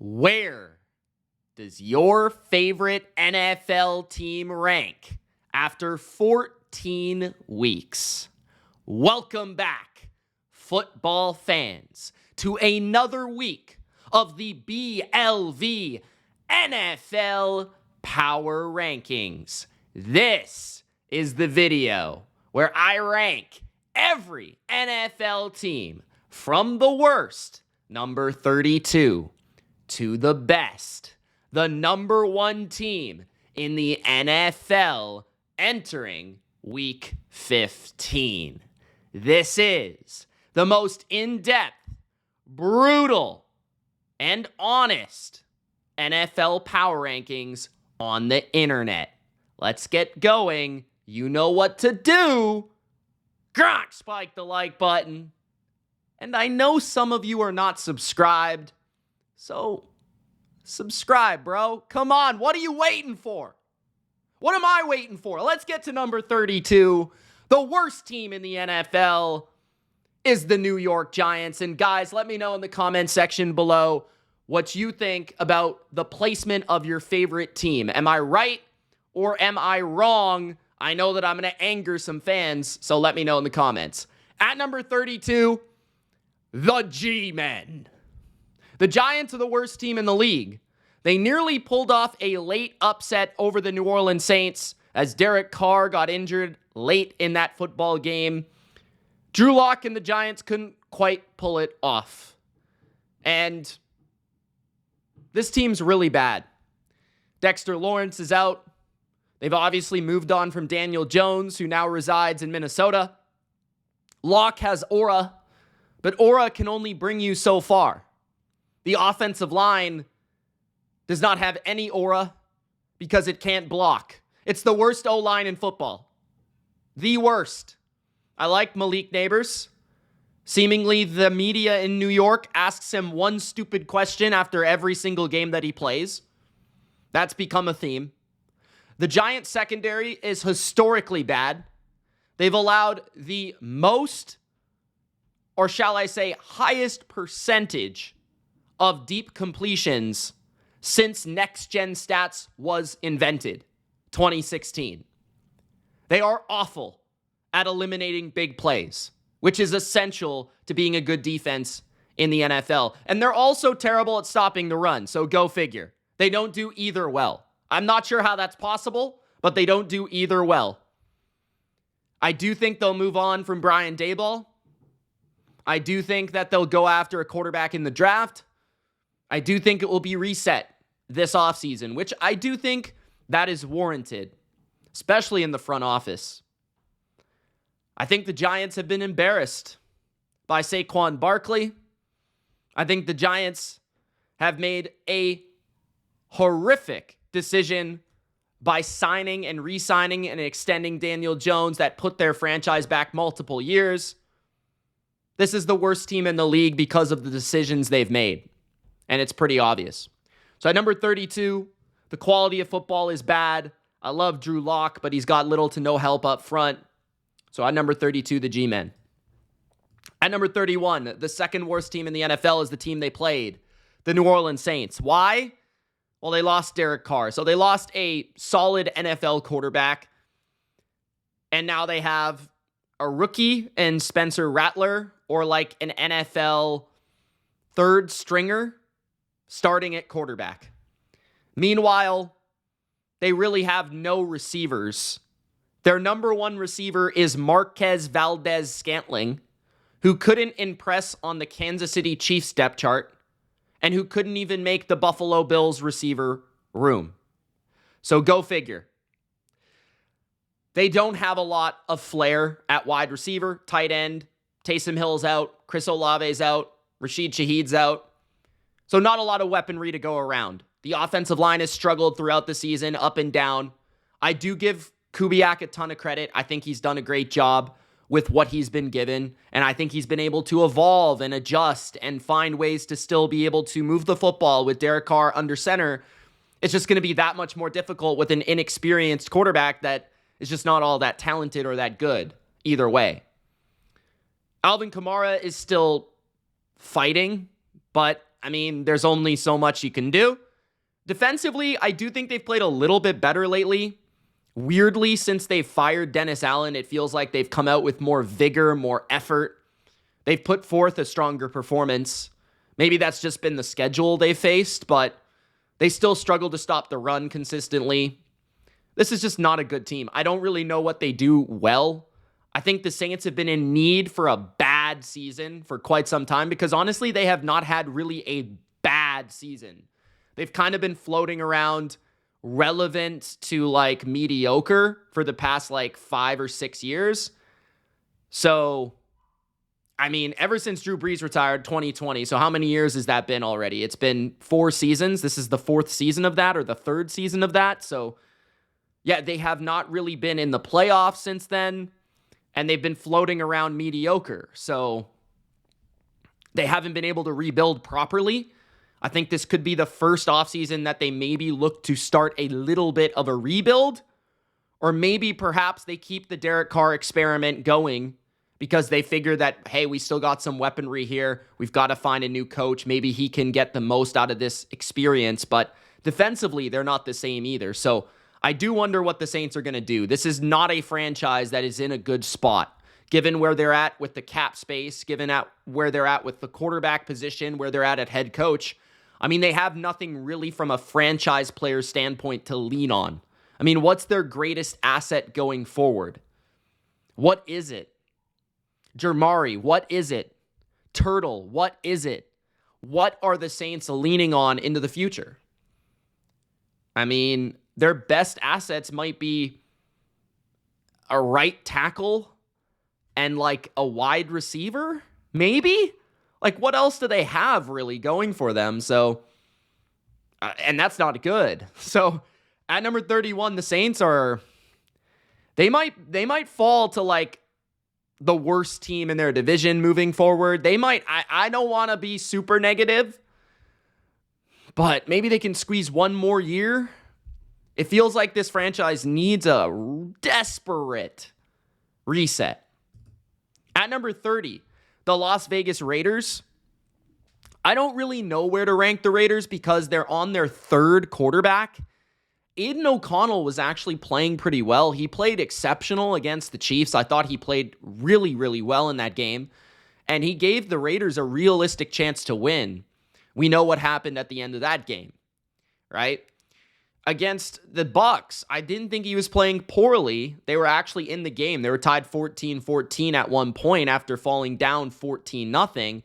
Where does your favorite NFL team rank after 14 weeks? Welcome back, football fans, to another week of the BLV NFL Power Rankings. This is the video where I rank every NFL team from the worst, number 32, to the best, the number one team in the NFL entering Week 15. This is the most in-depth, brutal, and honest NFL power rankings on the internet. Let's get going. You know what to do. Gronk, spike the like button. And I know some of you are not subscribed, so subscribe, bro. Come on, what are you waiting for? What am I waiting for? Let's get to number 32. The worst team in the NFL is the New York Giants. And guys, let me know in the comment section below what you think about the placement of your favorite team. Am I right or am I wrong? I know that I'm going to anger some fans, so let me know in the comments. At number 32, the G-Men. The Giants are the worst team in the league. They nearly pulled off a late upset over the New Orleans Saints as Derek Carr got injured late in that football game. Drew Lock and the Giants couldn't quite pull it off. And this team's really bad. Dexter Lawrence is out. They've obviously moved on from Daniel Jones, who now resides in Minnesota. Lock has aura, but aura can only bring you so far. The offensive line does not have any aura because it can't block. It's the worst O-line in football. The worst. I like Malik Neighbors. Seemingly, the media in New York asks him one stupid question after every single game that he plays. That's become a theme. The Giants secondary is historically bad. They've allowed the most, or shall I say, highest percentage of deep completions since next-gen stats was invented, 2016. They are awful at eliminating big plays, which is essential to being a good defense in the NFL. And they're also terrible at stopping the run, so go figure. They don't do either well. I'm not sure how that's possible, but they don't do either well. I do think they'll move on from Brian Daboll. I do think that they'll go after a quarterback in the draft. I do think it will be reset this offseason, which I do think that is warranted, especially in the front office. I think the Giants have been embarrassed by Saquon Barkley. I think the Giants have made a horrific decision by signing and re-signing and extending Daniel Jones that put their franchise back multiple years. This is the worst team in the league because of the decisions they've made. And it's pretty obvious. So at number 32, the quality of football is bad. I love Drew Lock, but he's got little to no help up front. So at number 32, the G-Men. At number 31, the second worst team in the NFL is the team they played, the New Orleans Saints. Why? Well, they lost Derek Carr. So they lost a solid NFL quarterback. And now they have a rookie in Spencer Rattler, or like an NFL third stringer starting at quarterback. Meanwhile, they really have no receivers. Their number one receiver is Marquez Valdez-Scantling, who couldn't impress on the Kansas City Chiefs depth chart, and who couldn't even make the Buffalo Bills receiver room. So go figure. They don't have a lot of flair at wide receiver, tight end. Taysom Hill's out, Chris Olave's out, Rashid Shaheed's out. So not a lot of weaponry to go around. The offensive line has struggled throughout the season, up and down. I do give Kubiak a ton of credit. I think he's done a great job with what he's been given, and I think he's been able to evolve and adjust and find ways to still be able to move the football with Derek Carr under center. It's just going to be that much more difficult with an inexperienced quarterback that is just not all that talented or that good either way. Alvin Kamara is still fighting, but I mean, there's only so much you can do. Defensively, I do think they've played a little bit better lately. Weirdly, since they've fired Dennis Allen, it feels like they've come out with more vigor, more effort. They've put forth a stronger performance. Maybe that's just been the schedule they faced, but they still struggle to stop the run consistently. This is just not a good team. I don't really know what they do well. I think the Saints have been in need for a bad season for quite some time because honestly, they have not had really a bad season. They've kind of been floating around relevant to like mediocre for the past like 5 or 6 years. So, I mean, ever since Drew Brees retired 2020, so how many years has that been already? It's been 4 seasons. This is the 4th season of that or the 3rd season of that. So, yeah, they have not really been in the playoffs since then, and they've been floating around mediocre. So, they haven't been able to rebuild properly. I think this could be the first offseason that they maybe look to start a little bit of a rebuild, or maybe perhaps they keep the Derek Carr experiment going because they figure that, hey, we still got some weaponry here. We've got to find a new coach. Maybe he can get the most out of this experience, but defensively, they're not the same either. So I do wonder what the Saints are going to do. This is not a franchise that is in a good spot, given where they're at with the cap space, given at where they're at with the quarterback position, where they're at head coach. I mean, they have nothing really from a franchise player standpoint to lean on. I mean, what's their greatest asset going forward? What is it? Jermari, what is it? Turtle, what is it? What are the Saints leaning on into the future? I mean, their best assets might be a right tackle and like a wide receiver, maybe? Like, what else do they have really going for them? So, and that's not good. So, at number 31, the Saints are, they might fall to like the worst team in their division moving forward. They might, I don't want to be super negative, but maybe they can squeeze one more year. It feels like this franchise needs a desperate reset. At number 30, the Las Vegas Raiders. I don't really know where to rank the Raiders because they're on their 3rd quarterback. Aiden O'Connell was actually playing pretty well. He played exceptional against the Chiefs. I thought he played really, really well in that game. And he gave the Raiders a realistic chance to win. We know what happened at the end of that game, right? Against the Bucs, I didn't think he was playing poorly. They were actually in the game. They were tied 14-14 at one point after falling down 14-0.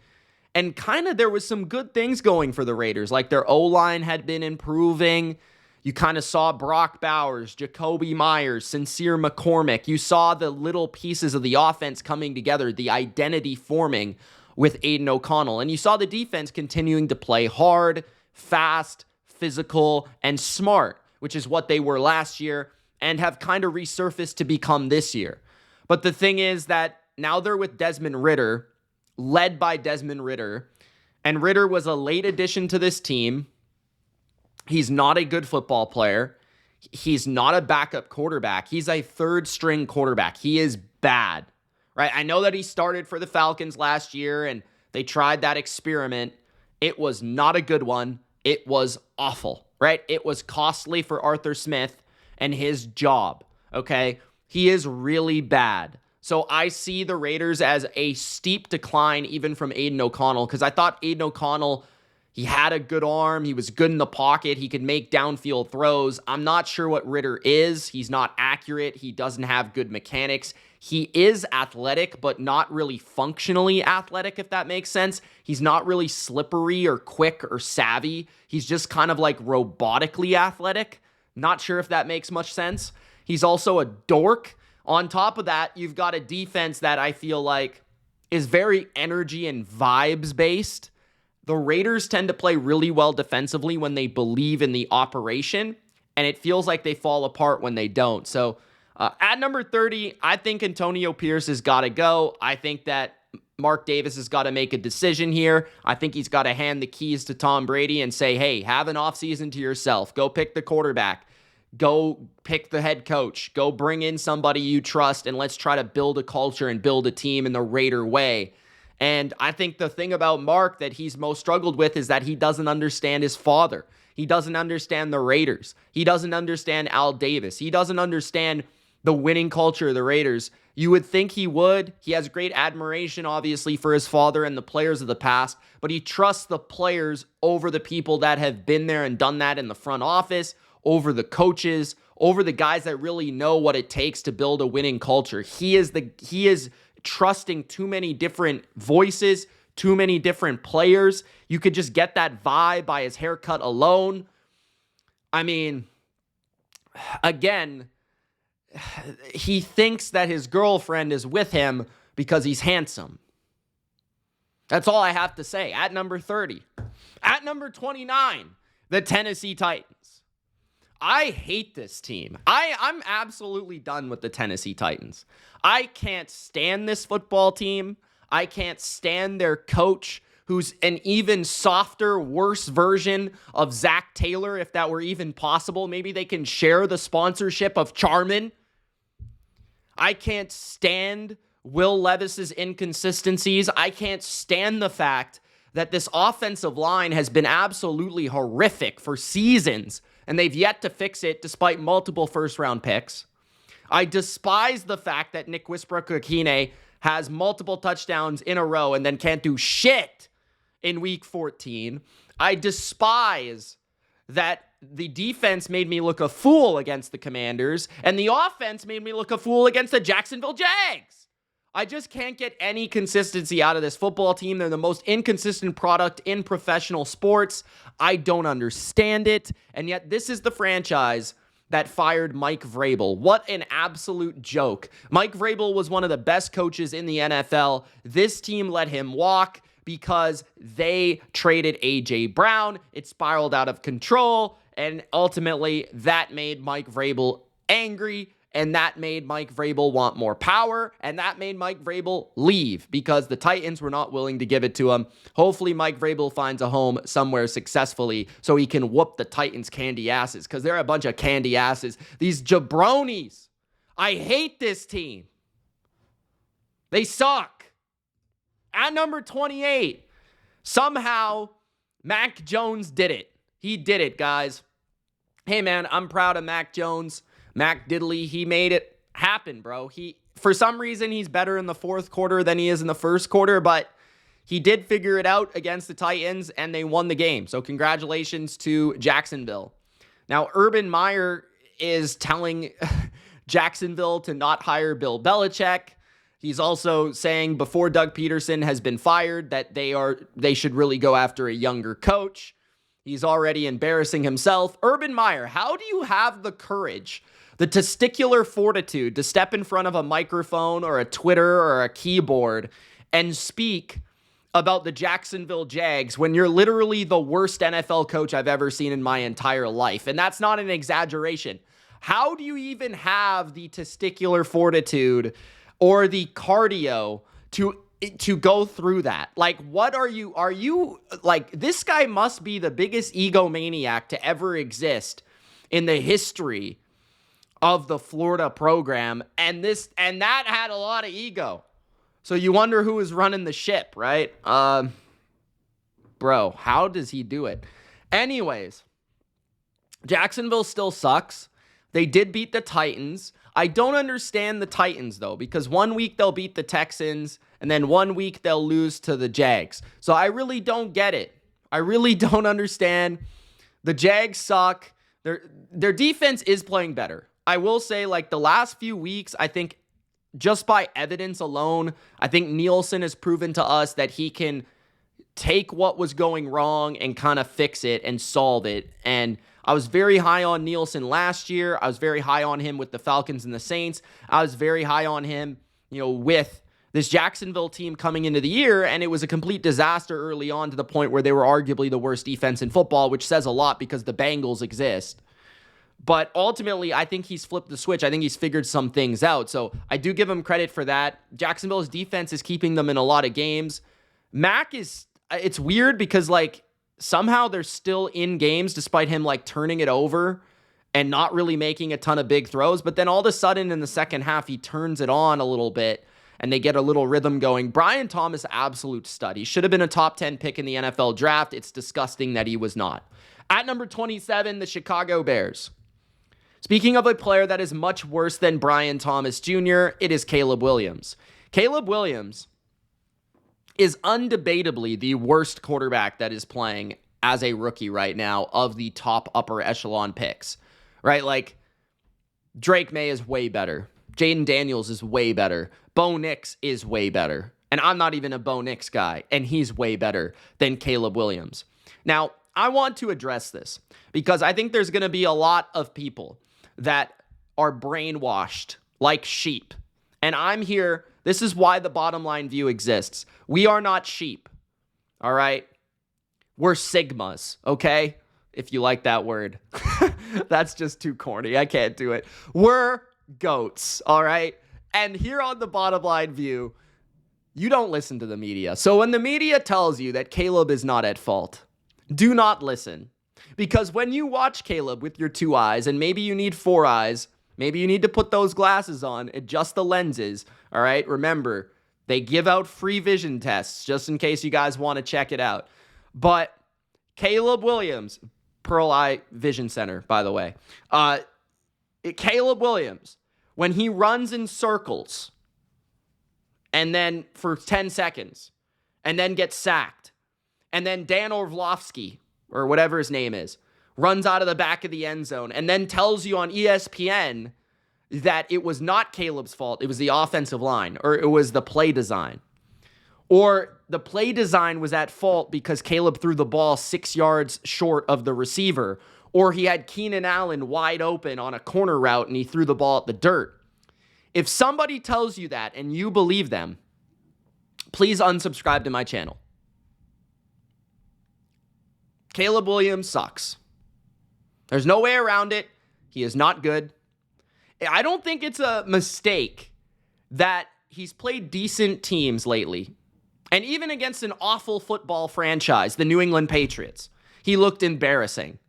And kind of there was some good things going for the Raiders. Like their O-line had been improving. You kind of saw Brock Bowers, Jacoby Myers, Sincere McCormick. You saw the little pieces of the offense coming together, the identity forming with Aiden O'Connell. And you saw the defense continuing to play hard, fast, physical, and smart, which is what they were last year and have kind of resurfaced to become this year. But the thing is that now they're with Desmond Ridder, led by Desmond Ridder, and Ridder was a late addition to this team. He's not a good football player. He's not a backup quarterback. He's a 3rd-string quarterback. He is bad, right? I know that he started for the Falcons last year, and they tried that experiment. It was not a good one. It was awful, right? It was costly for Arthur Smith and his job, okay? He is really bad. So I see the Raiders as a steep decline even from Aiden O'Connell because I thought Aiden O'Connell, he had a good arm. He was good in the pocket. He could make downfield throws. I'm not sure what Ridder is. He's not accurate. He doesn't have good mechanics. He is athletic, but not really functionally athletic, if that makes sense. He's not really slippery or quick or savvy. He's just kind of like robotically athletic. Not sure if that makes much sense. He's also a dork. On top of that, you've got a defense that I feel like is very energy and vibes based. The Raiders tend to play really well defensively when they believe in the operation, and it feels like they fall apart when they don't. So at number 30, I think Antonio Pierce has got to go. I think that Mark Davis has got to make a decision here. I think he's got to hand the keys to Tom Brady and say, hey, have an offseason to yourself. Go pick the quarterback. Go pick the head coach. Go bring in somebody you trust, and let's try to build a culture and build a team in the Raider way. And I think the thing about Mark that he's most struggled with is that he doesn't understand his father. He doesn't understand the Raiders. He doesn't understand Al Davis. He doesn't understand the winning culture of the Raiders. You would think he would. He has great admiration, obviously, for his father and the players of the past, but he trusts the players over the people that have been there and done that in the front office, over the coaches, over the guys that really know what it takes to build a winning culture. He is trusting too many different voices, too many different players. You could just get that vibe by his haircut alone. I mean, again, he thinks that his girlfriend is with him because he's handsome. That's all I have to say. At number 30. At number 29, the Tennessee Titans. I hate this team. I'm absolutely done with the Tennessee Titans. I can't stand this football team. I can't stand their coach, who's an even softer, worse version of Zach Taylor, if that were even possible. Maybe they can share the sponsorship of Charmin. I can't stand Will Levis's inconsistencies. I can't stand the fact that this offensive line has been absolutely horrific for seasons, and they've yet to fix it despite multiple first-round picks. I despise the fact that Nick Whisper-Kokine has multiple touchdowns in a row and then can't do shit in Week 14. I despise that the defense made me look a fool against the Commanders, and the offense made me look a fool against the Jacksonville Jags. I just can't get any consistency out of this football team. They're the most inconsistent product in professional sports. I don't understand it. And yet this is the franchise that fired Mike Vrabel. What an absolute joke. Mike Vrabel was one of the best coaches in the NFL. This team let him walk because they traded A.J. Brown. It spiraled out of control. And ultimately, that made Mike Vrabel angry. And that made Mike Vrabel want more power, and that made Mike Vrabel leave because the Titans were not willing to give it to him. Hopefully, Mike Vrabel finds a home somewhere successfully so he can whoop the Titans' candy asses, because they're a bunch of candy asses. These jabronis. I hate this team. They suck. At number 28, somehow Mac Jones did it. He did it, guys. Hey, man, I'm proud of Mac Jones. Mac Diddley, he made it happen, bro. For some reason, he's better in the fourth quarter than he is in the first quarter, but he did figure it out against the Titans, and they won the game. So congratulations to Jacksonville. Now, Urban Meyer is telling Jacksonville to not hire Bill Belichick. He's also saying before Doug Peterson has been fired that they should really go after a younger coach. He's already embarrassing himself. Urban Meyer, how do you have the courage, the testicular fortitude to step in front of a microphone or a Twitter or a keyboard and speak about the Jacksonville Jags when you're literally the worst NFL coach I've ever seen in my entire life? And that's not an exaggeration. How do you even have the testicular fortitude or the cardio to go through that? Like, what are you like, this guy must be the biggest egomaniac to ever exist in the history of the Florida program, and that had a lot of ego. So you wonder who is running the ship, right? Bro, how does he do it? Anyways, Jacksonville still sucks. They did beat the Titans. I don't understand the Titans, though, because 1 week they'll beat the Texans, and then 1 week they'll lose to the Jags. So I really don't get it. I really don't understand. The Jags suck. Their defense is playing better. I will say, like, the last few weeks, I think just by evidence alone, I think Nielsen has proven to us that he can take what was going wrong and kind of fix it and solve it. And I was very high on Nielsen last year. I was very high on him with the Falcons and the Saints. I was very high on him, with this Jacksonville team coming into the year, and it was a complete disaster early on to the point where they were arguably the worst defense in football, which says a lot because the Bengals exist. But ultimately, I think he's flipped the switch. I think he's figured some things out. So I do give him credit for that. Jacksonville's defense is keeping them in a lot of games. It's weird because, like, somehow they're still in games despite him, like, turning it over and not really making a ton of big throws. But then all of a sudden in the second half, he turns it on a little bit. and they get a little rhythm going. Brian Thomas, absolute stud. He should have been a top 10 pick in the NFL draft. It's disgusting that he was not. At number 27, the Chicago Bears. Speaking of a player that is much worse than Brian Thomas Jr., it is Caleb Williams. Caleb Williams is undebatably the worst quarterback that is playing as a rookie right now of the top upper echelon picks, right? Like, Drake May is way better. Jaden Daniels is way better. Bo Nix is way better. And I'm not even a Bo Nix guy, and he's way better than Caleb Williams. Now, I want to address this because I think there's going to be a lot of people that are brainwashed like sheep. And I'm here. This is why the Bottom Line View exists. We are not sheep, all right? We're Sigmas, okay? If you like that word. That's just too corny. I can't do it. We're goats, all right? And here on the Bottom Line View, you don't listen to the media. So when the media tells you that Caleb is not at fault, do not listen. Because when you watch Caleb with your 2 eyes, and maybe you need 4 eyes, maybe you need to put those glasses on, adjust the lenses, all right? Remember, they give out free vision tests just in case you guys want to check it out. But Caleb Williams, Pearl Eye Vision Center, by the way. Caleb Williams, when he runs in circles, and then for 10 seconds, and then gets sacked, and then Dan Orlovsky, or whatever his name is, runs out of the back of the end zone, and then tells you on ESPN that it was not Caleb's fault, it was the offensive line, or it was the play design. Or the play design was at fault because Caleb threw the ball 6 yards short of the receiver, or he had Keenan Allen wide open on a corner route and he threw the ball at the dirt. If somebody tells you that and you believe them, please unsubscribe to my channel. Caleb Williams sucks. There's no way around it. He is not good. I don't think it's a mistake that he's played decent teams lately. And even against an awful football franchise, the New England Patriots, he looked embarrassing.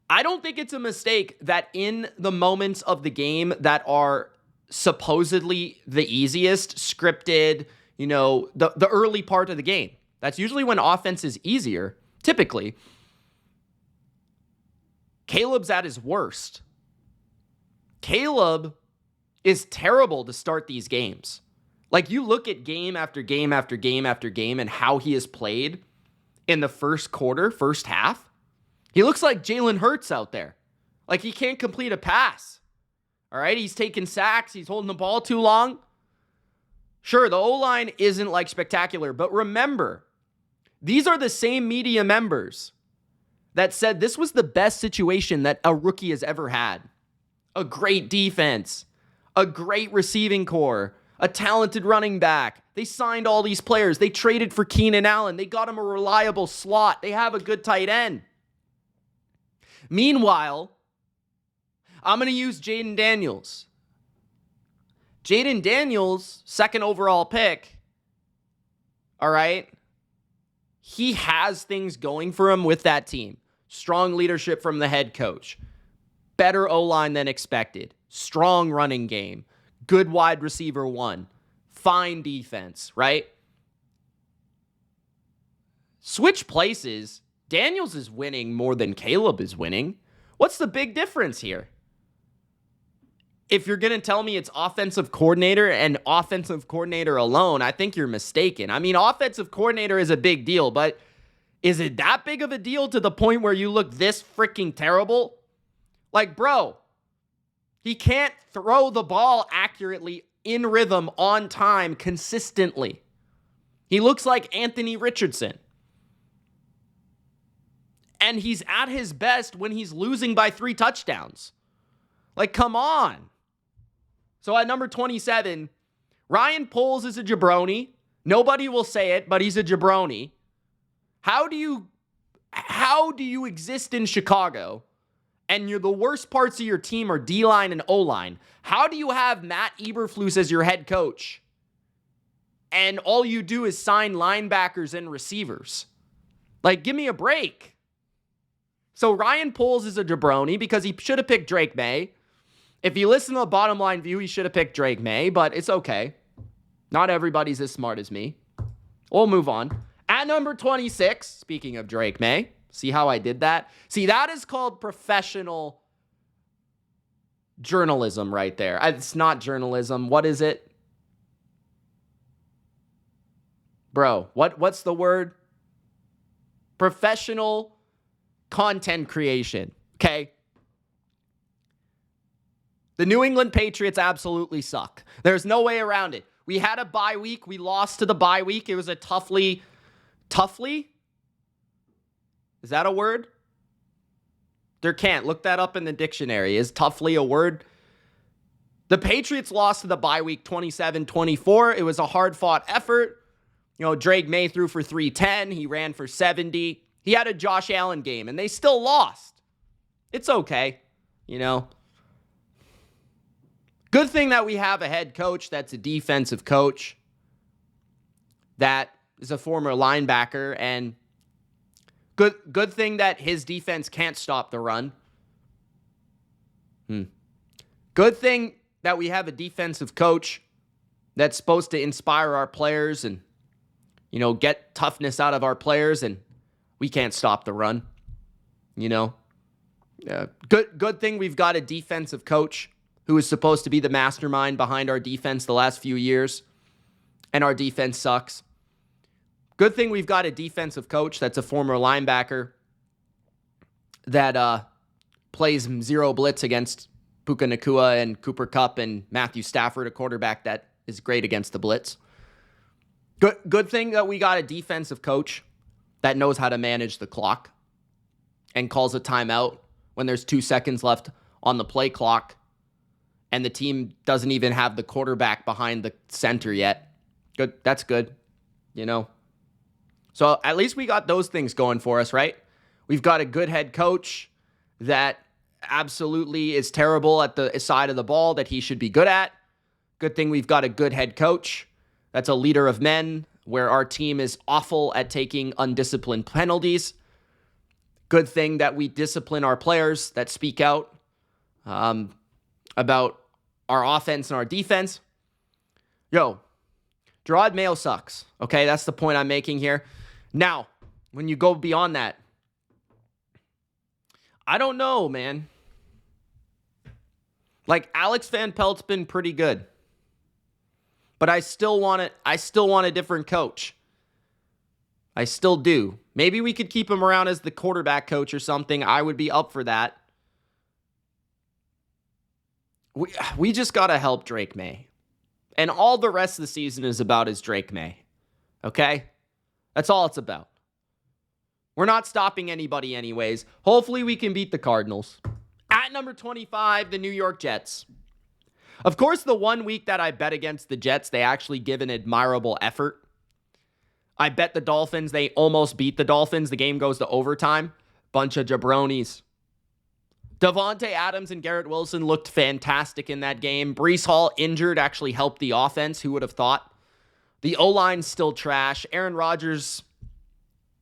I don't think it's a mistake that in the moments of the game that are supposedly the easiest, scripted, the early part of the game. That's usually when offense is easier, typically. Caleb's at his worst. Caleb is terrible to start these games. Like, you look at game after game after game after game and how he has played in the first quarter, first half. He looks like Jalen Hurts out there. Like, he can't complete a pass. All right, he's taking sacks. He's holding the ball too long. Sure, the O-line isn't like spectacular, but remember, these are the same media members that said this was the best situation that a rookie has ever had. A great defense, a great receiving core, a talented running back. They signed all these players. They traded for Keenan Allen. They got him a reliable slot. They have a good tight end. Meanwhile, I'm going to use Jaden Daniels. Jaden Daniels, second overall pick. All right. He has things going for him with that team. Strong leadership from the head coach. Better O-line than expected. Strong running game. Good wide receiver one. Fine defense, right? Switch places. Daniels is winning more than Caleb is winning. What's the big difference here? If you're going to tell me it's offensive coordinator and offensive coordinator alone, I think you're mistaken. I mean, offensive coordinator is a big deal, but is it that big of a deal to the point where you look this freaking terrible? Like, bro, he can't throw the ball accurately, in rhythm, on time, consistently. He looks like Anthony Richardson. And he's at his best when he's losing by 3 touchdowns. Like, come on. So at number 27, Ryan Poles is a jabroni. Nobody will say it, but he's a jabroni. How do you exist in Chicago and the worst parts of your team are D-line and O-line? How do you have Matt Eberflus as your head coach and all you do is sign linebackers and receivers? Like, give me a break. So Ryan Poles is a jabroni because he should have picked Drake May. If you listen to the Bottom Line View, he should have picked Drake May, but it's okay. Not everybody's as smart as me. We'll move on. At number 26, speaking of Drake May, see how I did that? See, that is called professional journalism right there. It's not journalism. What is it? Bro, what's the word? Professional content creation, okay? The New England Patriots absolutely suck. There's no way around it. We had a bye week. We lost to the bye week. It was a toughly? Is that a word? There can't. Look that up in the dictionary. Is toughly a word? The Patriots lost to the bye week 27-24. It was a hard-fought effort. Drake May threw for 310. He ran for 70. He had a Josh Allen game, and they still lost. It's okay, Good thing that we have a head coach that's a defensive coach that is a former linebacker, and good thing that his defense can't stop the run. Good thing that we have a defensive coach that's supposed to inspire our players and, get toughness out of our players, and we can't stop the run. Good thing we've got a defensive coach who is supposed to be the mastermind behind our defense the last few years, and our defense sucks. Good thing we've got a defensive coach that's a former linebacker that plays zero blitz against Puka Nacua and Cooper Kupp and Matthew Stafford, a quarterback that is great against the blitz. Good thing that we got a defensive coach that knows how to manage the clock and calls a timeout when there's 2 seconds left on the play clock and the team doesn't even have the quarterback behind the center yet. Good. That's good. So at least we got those things going for us, right? We've got a good head coach that absolutely is terrible at the side of the ball that he should be good at. Good thing we've got a good head coach that's a leader of men, where our team is awful at taking undisciplined penalties. Good thing that we discipline our players that speak out about our offense and our defense. Gerard Mayo sucks. Okay, that's the point I'm making here. Now, when you go beyond that, I don't know, man. Alex Van Pelt's been pretty good. But I still want a different coach. I still do. Maybe we could keep him around as the quarterback coach or something. I would be up for that. We just got to help Drake May. And all the rest of the season is about is Drake May. Okay? That's all it's about. We're not stopping anybody anyways. Hopefully we can beat the Cardinals. At number 25, the New York Jets. Of course, the 1 week that I bet against the Jets, they actually give an admirable effort. I bet the Dolphins. They almost beat the Dolphins. The game goes to overtime. Bunch of jabronis. Devontae Adams and Garrett Wilson looked fantastic in that game. Breece Hall injured actually helped the offense. Who would have thought? The O-line's still trash. Aaron Rodgers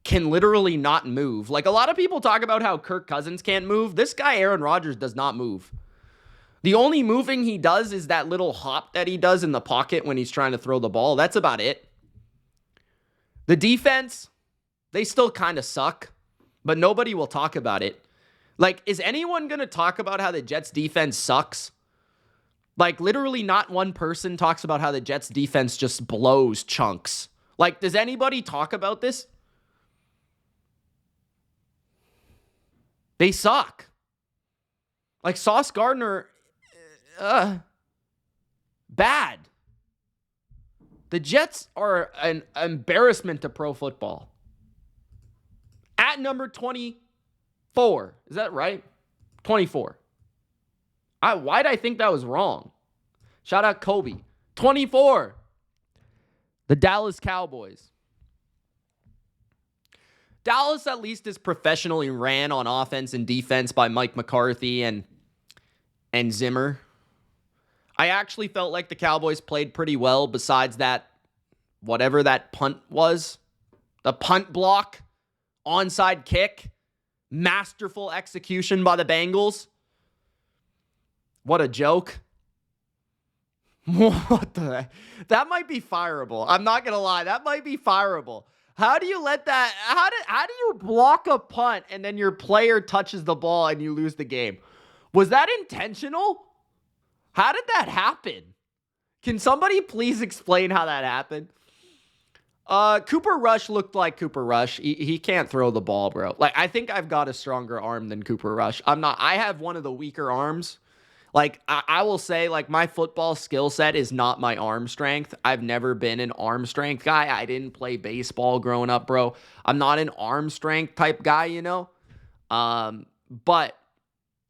can literally not move. A lot of people talk about how Kirk Cousins can't move. This guy, Aaron Rodgers, does not move. The only moving he does is that little hop that he does in the pocket when he's trying to throw the ball. That's about it. The defense, they still kind of suck, but nobody will talk about it. Is anyone going to talk about how the Jets defense sucks? Literally not one person talks about how the Jets defense just blows chunks. Does anybody talk about this? They suck. Sauce Gardner, bad. The Jets are an embarrassment to pro football. At number 24. Is that right? 24. Why'd I think that was wrong? Shout out Kobe. 24. The Dallas Cowboys. Dallas at least is professionally ran on offense and defense by Mike McCarthy and Zimmer. I actually felt like the Cowboys played pretty well besides that, whatever that punt was. The punt block, onside kick, masterful execution by the Bengals. What a joke. What the heck? That might be fireable. I'm not going to lie. That might be fireable. How do you let that? How do you block a punt and then your player touches the ball and you lose the game? Was that intentional? How did that happen? Can somebody please explain how that happened? Cooper Rush looked like Cooper Rush. He can't throw the ball, bro. Like, I think I've got a stronger arm than Cooper Rush. I have one of the weaker arms. Like, I will say, like, my football skill set is not my arm strength. I've never been an arm strength guy. I didn't play baseball growing up, bro. I'm not an arm strength type guy, you know? But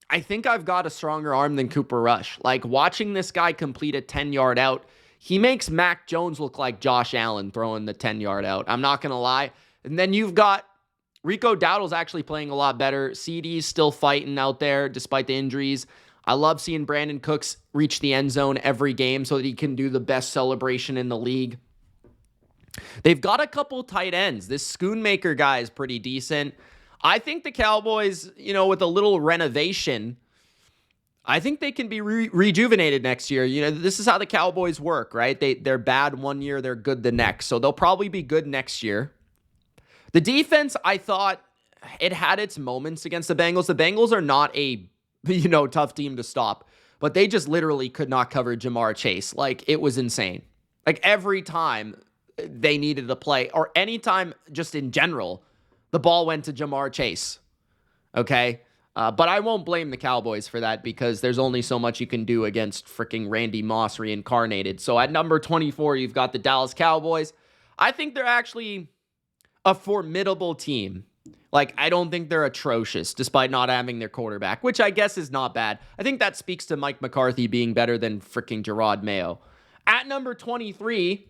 I think I've got a stronger arm than Cooper Rush. Like, watching this guy complete a 10-yard out, he makes Mac Jones look like Josh Allen throwing the 10-yard out. I'm not going to lie. And then you've got Rico Dowdle's actually playing a lot better. CD's still fighting out there despite the injuries. I love seeing Brandon Cooks reach the end zone every game so that he can do the best celebration in the league. They've got a couple tight ends. This Schoonmaker guy is pretty decent. I think the Cowboys, with a little renovation, I think they can be rejuvenated next year. This is how the Cowboys work, right? They're bad one year, they're good the next. So they'll probably be good next year. The defense, I thought it had its moments against the Bengals. The Bengals are not a tough team to stop, but they just literally could not cover Jamar Chase. Like, it was insane. Like, every time they needed to play, or anytime just in general, the ball went to Jamar Chase. Okay? But I won't blame the Cowboys for that because there's only so much you can do against freaking Randy Moss reincarnated. So at number 24, you've got the Dallas Cowboys. I think they're actually a formidable team. Like, I don't think they're atrocious despite not having their quarterback, which I guess is not bad. I think that speaks to Mike McCarthy being better than freaking Gerard Mayo. At number 23,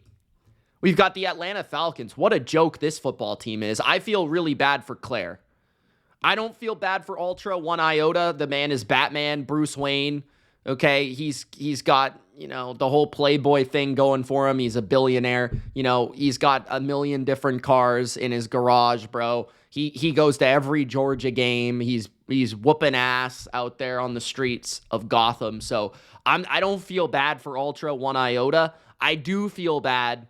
we've got the Atlanta Falcons. What a joke this football team is. I feel really bad for Claire. I don't feel bad for Ultra one iota. The man is Batman, Bruce Wayne. Okay, he's got, the whole Playboy thing going for him. He's a billionaire. He's got a million different cars in his garage, bro. He goes to every Georgia game. He's whooping ass out there on the streets of Gotham. So I don't feel bad for Ultra one iota. I do feel bad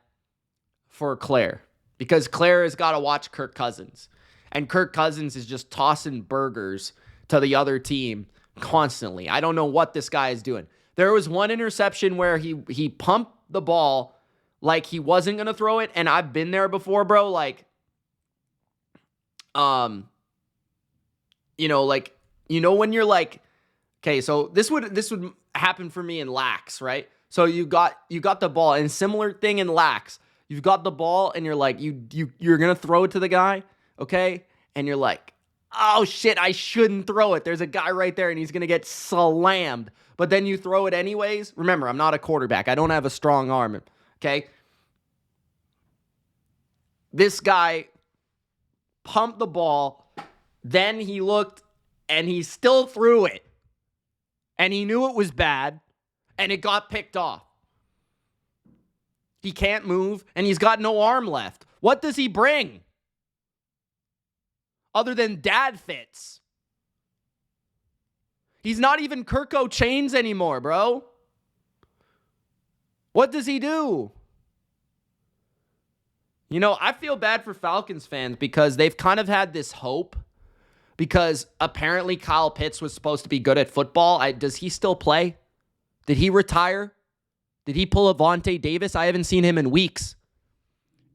for Claire because Claire has got to watch Kirk Cousins. And Kirk Cousins is just tossing burgers to the other team constantly. I don't know what this guy is doing. There was one interception where he pumped the ball like he wasn't going to throw it. And I've been there before, bro. Like, when you're like, okay, so this would happen for me in lax, right? So you got the ball, and similar thing in lax. You've got the ball and you're like, you're going to throw it to the guy. Okay. And you're like, oh shit, I shouldn't throw it. There's a guy right there and he's going to get slammed. But then you throw it anyways. Remember, I'm not a quarterback. I don't have a strong arm. Okay. This guy pumped the ball. Then he looked and he still threw it. And he knew it was bad. And it got picked off. He can't move and he's got no arm left. What does he bring? Other than dad fits. He's not even Kirko Chains anymore, bro. What does he do? I feel bad for Falcons fans because they've kind of had this hope because apparently Kyle Pitts was supposed to be good at football. Does he still play? Did he retire? Did he pull a Vontae Davis? I haven't seen him in weeks.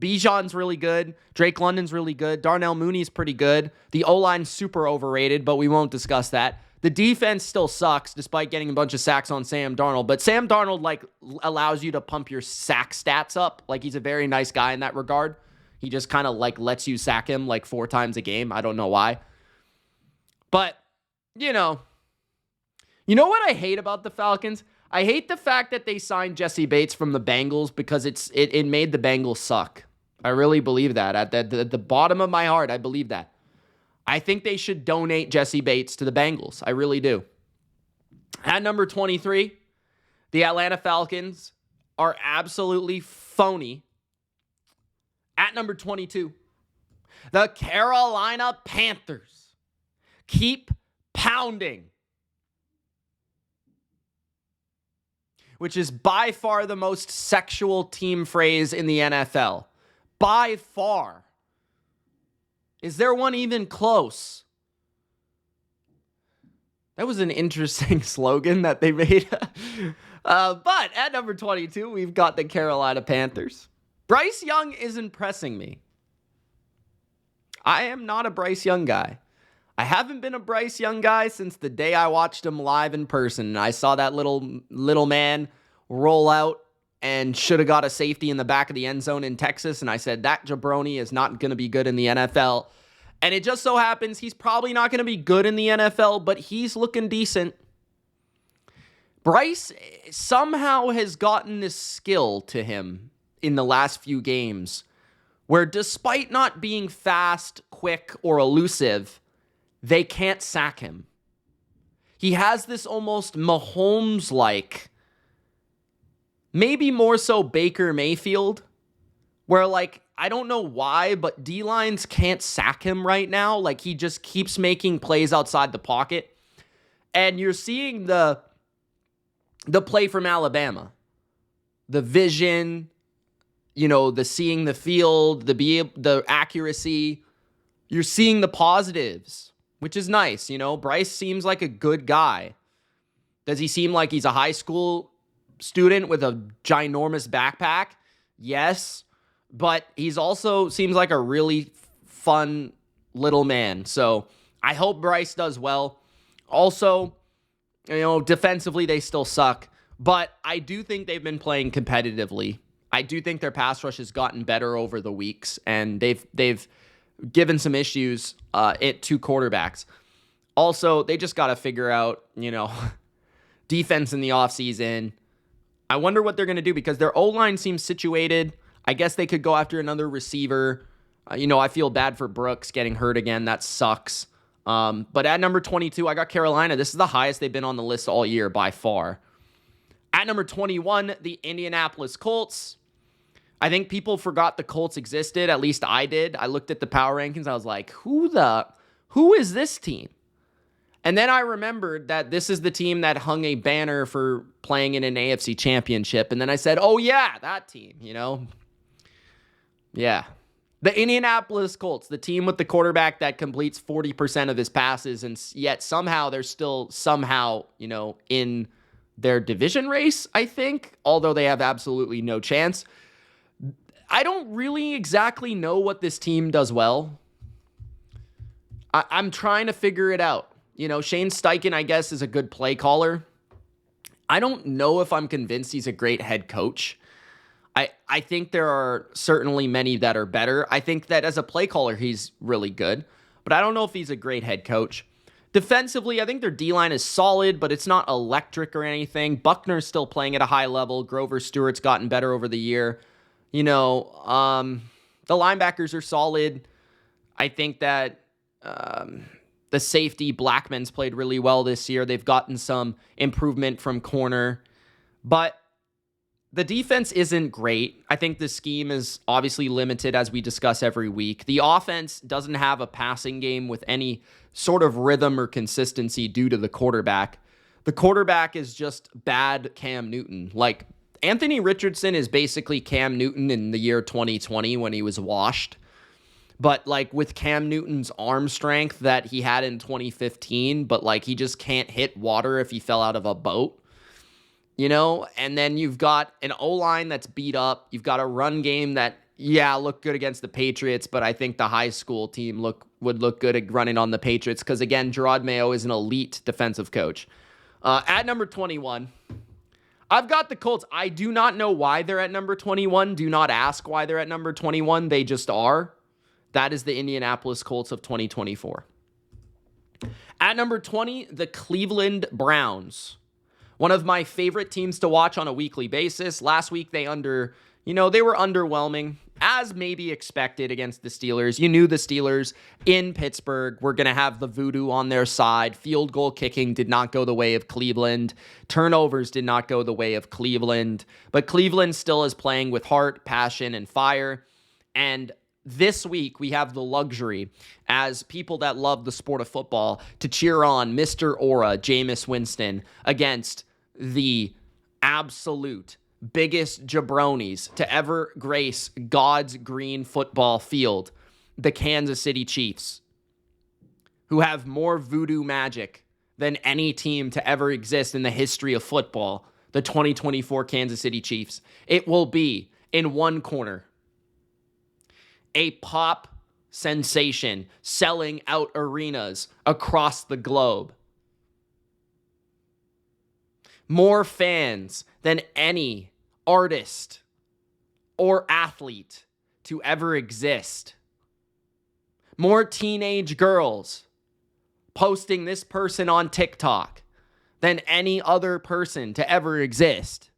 Bijan's really good. Drake London's really good. Darnell Mooney's pretty good. The O-line's super overrated, but we won't discuss that. The defense still sucks despite getting a bunch of sacks on Sam Darnold. But Sam Darnold, allows you to pump your sack stats up. He's a very nice guy in that regard. He just kind of, lets you sack him, 4 times a game. I don't know why. But, you know what I hate about the Falcons? I hate the fact that they signed Jesse Bates from the Bengals because it made the Bengals suck. I really believe that. At the bottom of my heart, I believe that. I think they should donate Jesse Bates to the Bengals. I really do. At number 23, the Atlanta Falcons are absolutely phony. At number 22, the Carolina Panthers keep pounding. which is by far the most sexual team phrase in the NFL. By far. Is there one even close? That was an interesting slogan that they made. But at number 22, we've got the Carolina Panthers. Bryce Young is impressing me. I am not a Bryce Young guy. I haven't been a Bryce Young guy since the day I watched him live in person. And I saw that little man roll out and should have got a safety in the back of the end zone in Texas. And I said, that jabroni is not going to be good in the NFL. And it just so happens he's probably not going to be good in the NFL, but he's looking decent. Bryce somehow has gotten this skill to him in the last few games where despite not being fast, quick, or elusive, they can't sack him. He has this almost Mahomes-like, maybe more so Baker Mayfield, where I don't know why, but D-lines can't sack him right now. He just keeps making plays outside the pocket. And you're seeing the play from Alabama. The vision, the seeing the field, the accuracy. You're seeing the positives, which is nice. Bryce seems like a good guy. Does he seem like he's a high school student with a ginormous backpack? Yes. But he's also seems like a really fun little man. So I hope Bryce does well. Also, defensively, they still suck. But I do think they've been playing competitively. I do think their pass rush has gotten better over the weeks. And they've given some issues to quarterbacks. Also, they just got to figure out, defense in the offseason. I wonder what they're going to do because their O-line seems situated. I guess they could go after another receiver. I feel bad for Brooks getting hurt again. That sucks. But at number 22, I got Carolina. This is the highest they've been on the list all year by far. At number 21, the Indianapolis Colts. I think people forgot the Colts existed. At least I did. I looked at the power rankings. I was like, who is this team? And then I remembered that this is the team that hung a banner for playing in an AFC championship. And then I said, oh yeah, that team, Yeah. The Indianapolis Colts, the team with the quarterback that completes 40% of his passes, and yet somehow they're still in their division race, I think, although they have absolutely no chance. I don't really exactly know what this team does well. I'm trying to figure it out. Shane Steichen, I guess, is a good play caller. I don't know if I'm convinced he's a great head coach. I think there are certainly many that are better. I think that as a play caller, he's really good. But I don't know if he's a great head coach. Defensively, I think their D-line is solid, but it's not electric or anything. Buckner's still playing at a high level. Grover Stewart's gotten better over the year. The linebackers are solid. I think that the safety, Blackman's played really well this year. They've gotten some improvement from corner. But the defense isn't great. I think the scheme is obviously limited, as we discuss every week. The offense doesn't have a passing game with any sort of rhythm or consistency due to the quarterback. The quarterback is just bad Cam Newton. Anthony Richardson is basically Cam Newton in the year 2020 when he was washed. But with Cam Newton's arm strength that he had in 2015, but he just can't hit water if he fell out of a boat. And then you've got an O-line that's beat up. You've got a run game that, looked good against the Patriots, but I think the high school team would look good at running on the Patriots because, again, Gerard Mayo is an elite defensive coach. At number 21, I've got the Colts. I do not know why they're at number 21. Do not ask why they're at number 21. They just are. That is the Indianapolis Colts of 2024. At number 20, the Cleveland Browns. One of my favorite teams to watch on a weekly basis. Last week, they were underwhelming, as maybe expected against the Steelers. You knew the Steelers in Pittsburgh were going to have the voodoo on their side. Field goal kicking did not go the way of Cleveland. Turnovers did not go the way of Cleveland. But Cleveland still is playing with heart, passion, and fire. And this week, we have the luxury, as people that love the sport of football, to cheer on Mr. Aura, Jameis Winston, against the absolute biggest jabronis to ever grace God's green football field, the Kansas City Chiefs, who have more voodoo magic than any team to ever exist in the history of football, the 2024 Kansas City Chiefs. It will be, in one corner, a pop sensation selling out arenas across the globe. More fans than any artist or athlete to ever exist. More teenage girls posting this person on TikTok than any other person to ever exist.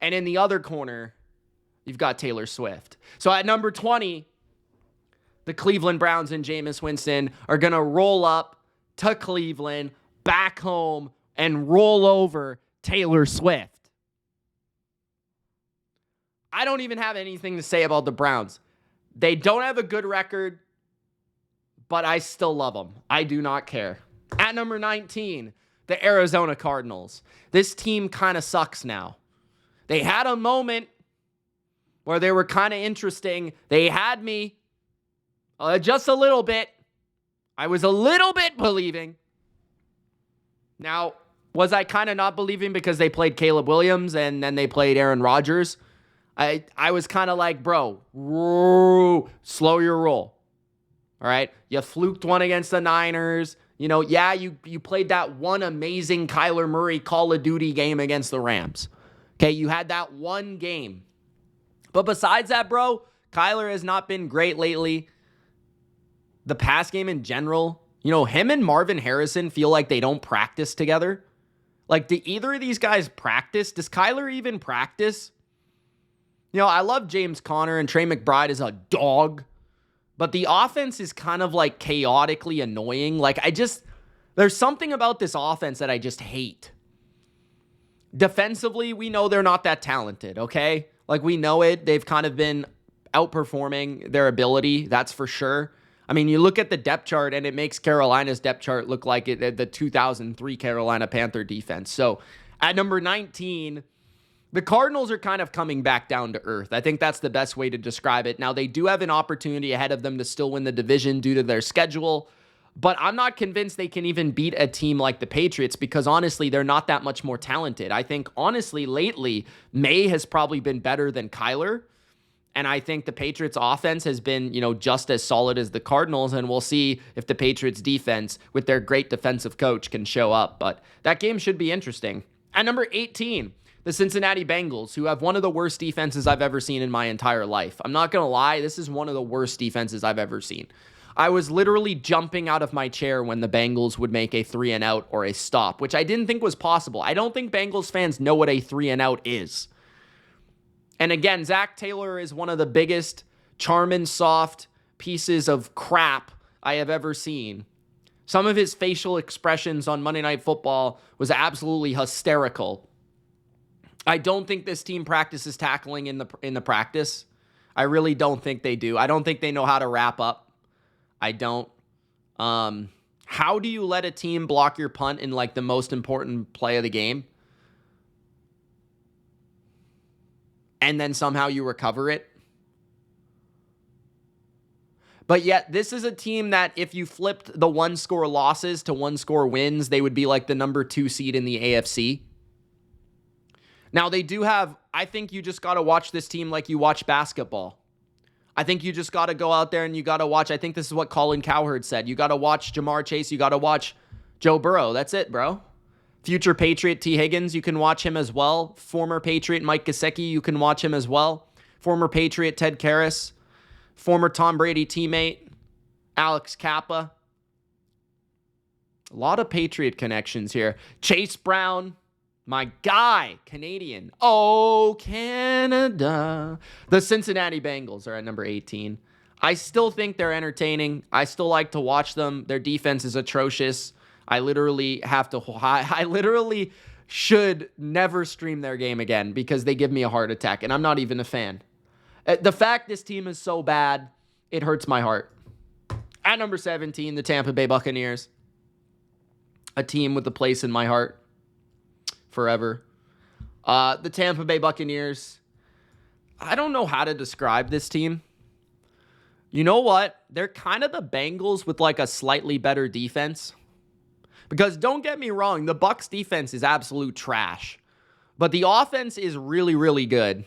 And in the other corner, you've got Taylor Swift. So at number 20, the Cleveland Browns and Jameis Winston are going to roll up to Cleveland, back home, and roll over Taylor Swift. I don't even have anything to say about the Browns. They don't have a good record, but I still love them. I do not care. At number 19, the Arizona Cardinals. This team kind of sucks now. They had a moment where they were kind of interesting. They had me just a little bit. I was a little bit believing. Now, was I kind of not believing because they played Caleb Williams and then they played Aaron Rodgers? I was kind of like, bro, slow your roll. All right? You fluked one against the Niners. You know, yeah, you played that one amazing Kyler Murray Call of Duty game against the Rams. Okay, you had that one game. But besides that, bro, Kyler has not been great lately. The pass game in general, you know, him and Marvin Harrison feel like they don't practice together. Like, do either of these guys practice? Does Kyler even practice? You know, I love James Conner and Trey McBride is a dog, but the offense is kind of like chaotically annoying. Like, there's something about this offense that I just hate. Defensively, we know they're not that talented, okay? Like, we know it. They've kind of been outperforming their ability, that's for sure. I mean, you look at the depth chart, and it makes Carolina's depth chart look like the 2003 Carolina Panther defense. So, at number 19, the Cardinals are kind of coming back down to earth. I think that's the best way to describe it. Now, they do have an opportunity ahead of them to still win the division due to their schedule, but I'm not convinced they can even beat a team like the Patriots because, honestly, they're not that much more talented. I think, honestly, lately, May has probably been better than Kyler, and I think the Patriots' offense has been, you know, just as solid as the Cardinals, and we'll see if the Patriots' defense, with their great defensive coach, can show up. But that game should be interesting. At number 18, the Cincinnati Bengals, who have one of the worst defenses I've ever seen in my entire life. I'm not going to lie, this is one of the worst defenses I've ever seen. I was literally jumping out of my chair when the Bengals would make a 3-and-out or a stop, which I didn't think was possible. I don't think Bengals fans know what a 3-and-out is. And again, Zach Taylor is one of the biggest Charmin soft pieces of crap I have ever seen. Some of his facial expressions on Monday Night Football was absolutely hysterical. I don't think this team practices tackling in the practice. I really don't think they do. I don't think they know how to wrap up. I don't. How do you let a team block your punt in like the most important play of the game? And then somehow you recover it? But yet, this is a team that if you flipped the one-score losses to one-score wins, they would be like the number 2 seed in the AFC. Now, they do have, I think you just got to watch this team like you watch basketball. I think you just got to go out there and you got to watch, I think this is what Colin Cowherd said, you got to watch Jamar Chase, you got to watch Joe Burrow. That's it, bro. Future Patriot T. Higgins, you can watch him as well. Former Patriot Mike Gesicki, you can watch him as well. Former Patriot Ted Karras. Former Tom Brady teammate Alex Kappa. A lot of Patriot connections here. Chase Brown, my guy, Canadian. Oh, Canada. The Cincinnati Bengals are at number 18. I still think they're entertaining. I still like to watch them. Their defense is atrocious. I literally should never stream their game again because they give me a heart attack, and I'm not even a fan. The fact this team is so bad, it hurts my heart. At number 17, the Tampa Bay Buccaneers. A team with a place in my heart forever. The Tampa Bay Buccaneers, I don't know how to describe this team. You know what? They're kind of the Bengals with like a slightly better defense. Because don't get me wrong, the Bucs defense is absolute trash. But the offense is really, really good.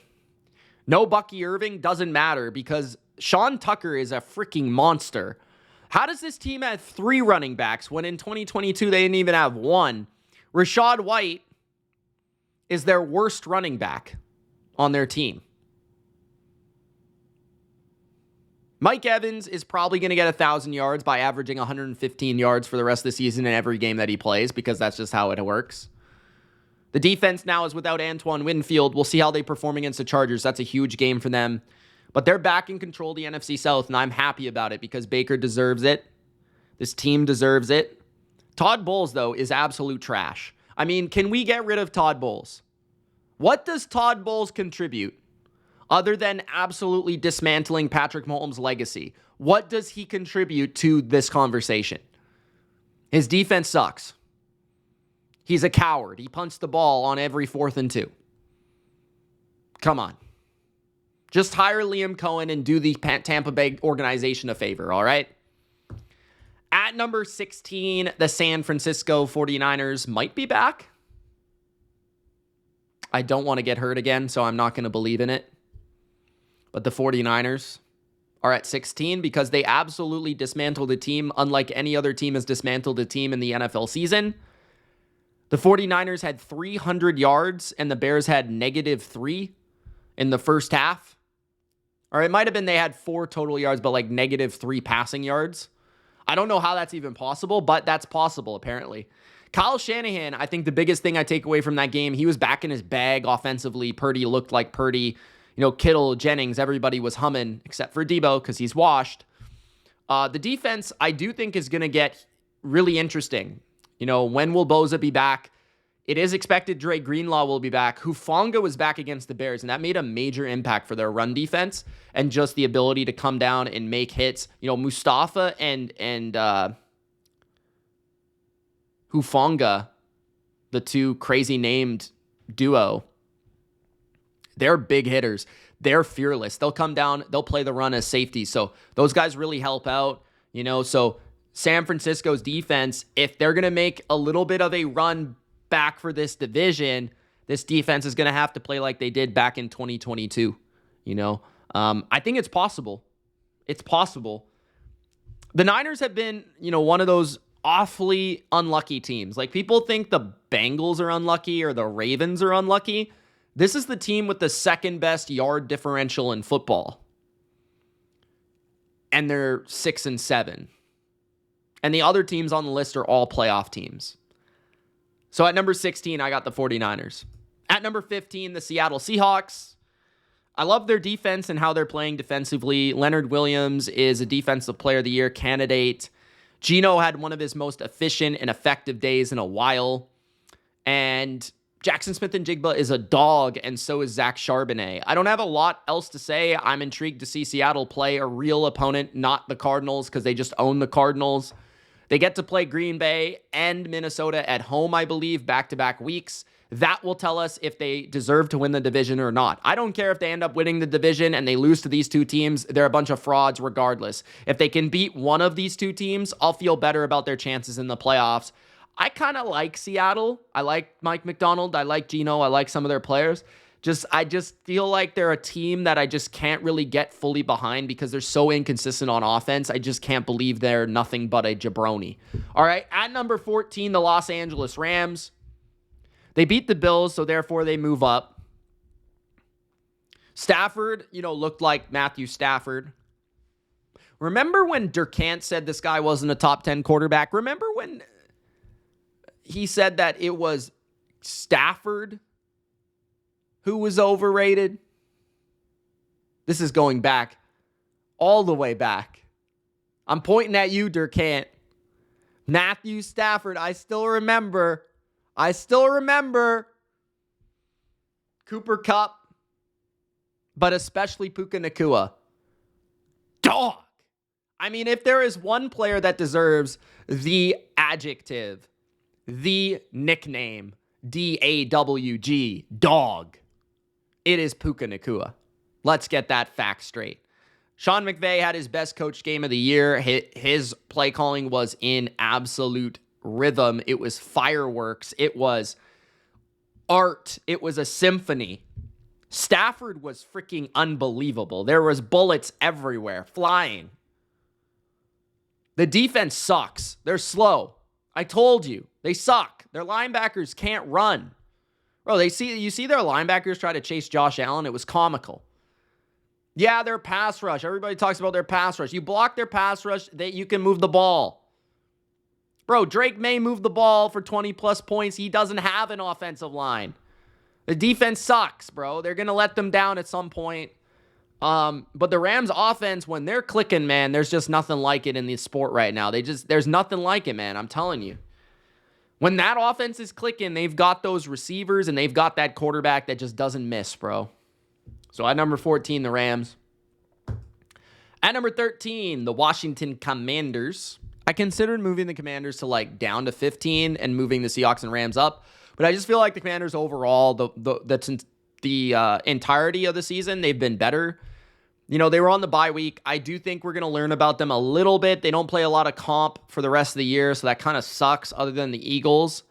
No Bucky Irving doesn't matter because Sean Tucker is a freaking monster. How does this team have 3 running backs when in 2022 they didn't even have 1? Rachaad White is their worst running back on their team. Mike Evans is probably going to get 1,000 yards by averaging 115 yards for the rest of the season in every game that he plays because that's just how it works. The defense now is without Antoine Winfield. We'll see how they perform against the Chargers. That's a huge game for them. But they're back in control of the NFC South, and I'm happy about it because Baker deserves it. This team deserves it. Todd Bowles, though, is absolute trash. I mean, can we get rid of Todd Bowles? What does Todd Bowles contribute other than absolutely dismantling Patrick Mahomes' legacy? What does he contribute to this conversation? His defense sucks. He's a coward. He punts the ball on every 4th and 2. Come on. Just hire Liam Cohen and do the Tampa Bay organization a favor, all right? At number 16, the San Francisco 49ers might be back. I don't want to get hurt again, so I'm not going to believe in it. But the 49ers are at 16 because they absolutely dismantled a team unlike any other team has dismantled a team in the NFL season. The 49ers had 300 yards and the Bears had -3 in the first half. Or it might have been they had 4 total yards, but like -3 passing yards. I don't know how that's even possible, but that's possible apparently. Kyle Shanahan, I think the biggest thing I take away from that game, he was back in his bag offensively. Purdy looked like Purdy. Kittle, Jennings, everybody was humming except for Debo because he's washed. The defense, I do think, is going to get really interesting. When will Boza be back? It is expected Dre Greenlaw will be back. Hufanga was back against the Bears, and that made a major impact for their run defense and just the ability to come down and make hits. Mustafa and Hufanga, the two crazy named duo, they're big hitters. They're fearless. They'll come down. They'll play the run as safety. So those guys really help out. So San Francisco's defense, if they're going to make a little bit of a run back for this division, this defense is going to have to play like they did back in 2022. I think it's possible. It's possible. The Niners have been, one of those awfully unlucky teams. Like people think the Bengals are unlucky or the Ravens are unlucky. This is the team with the second best yard differential in football. And they're 6-7. And the other teams on the list are all playoff teams. So at number 16, I got the 49ers. At number 15, the Seattle Seahawks. I love their defense and how they're playing defensively. Leonard Williams is a Defensive Player of the Year candidate. Geno had one of his most efficient and effective days in a while. And Jackson Smith-Njigba is a dog, and so is Zach Charbonnet. I don't have a lot else to say. I'm intrigued to see Seattle play a real opponent, not the Cardinals, because they just own the Cardinals. They get to play Green Bay and Minnesota at home, I believe, back-to-back weeks. That will tell us if they deserve to win the division or not. I don't care if they end up winning the division and they lose to these two teams. They're a bunch of frauds regardless. If they can beat one of these two teams, I'll feel better about their chances in the playoffs. I kind of like Seattle. I like Mike McDonald. I like Geno. I like some of their players. I just feel like they're a team that I just can't really get fully behind because they're so inconsistent on offense. I just can't believe they're nothing but a jabroni. All right, at number 14, the Los Angeles Rams. They beat the Bills, so therefore they move up. Stafford, looked like Matthew Stafford. Remember when Durkant said this guy wasn't a top 10 quarterback? Remember when he said that it was Stafford who was overrated? This is going back, all the way back. I'm pointing at you, Durkant. Matthew Stafford, I still remember Cooper Kupp, but especially Puka Nacua. Dog. I mean, if there is one player that deserves the adjective, the nickname, D-A-W-G, dog. It is Puka Nacua. Let's get that fact straight. Sean McVay had his best coach game of the year. His play calling was in absolute rhythm. It was fireworks. It was art. It was a symphony. Stafford was freaking unbelievable. There was bullets everywhere, flying. The defense sucks. They're slow. I told you. They suck. Their linebackers can't run. Bro, you see their linebackers try to chase Josh Allen? It was comical. Yeah, their pass rush. Everybody talks about their pass rush. You block their pass rush, you can move the ball. Bro, Drake May moved the ball for 20-plus points. He doesn't have an offensive line. The defense sucks, bro. They're going to let them down at some point. But the Rams offense, when they're clicking, man, there's just nothing like it in the sport right now. There's nothing like it, man. I'm telling you. When that offense is clicking, they've got those receivers and they've got that quarterback that just doesn't miss, bro. So at number 14, the Rams. At number 13, the Washington Commanders. I considered moving the Commanders to down to 15 and moving the Seahawks and Rams up. But I just feel like the Commanders overall, the entirety of the season, they've been better. You know, they were on the bye week. I do think we're going to learn about them a little bit. They don't play a lot of comp for the rest of the year, so that kind of sucks other than the Eagles.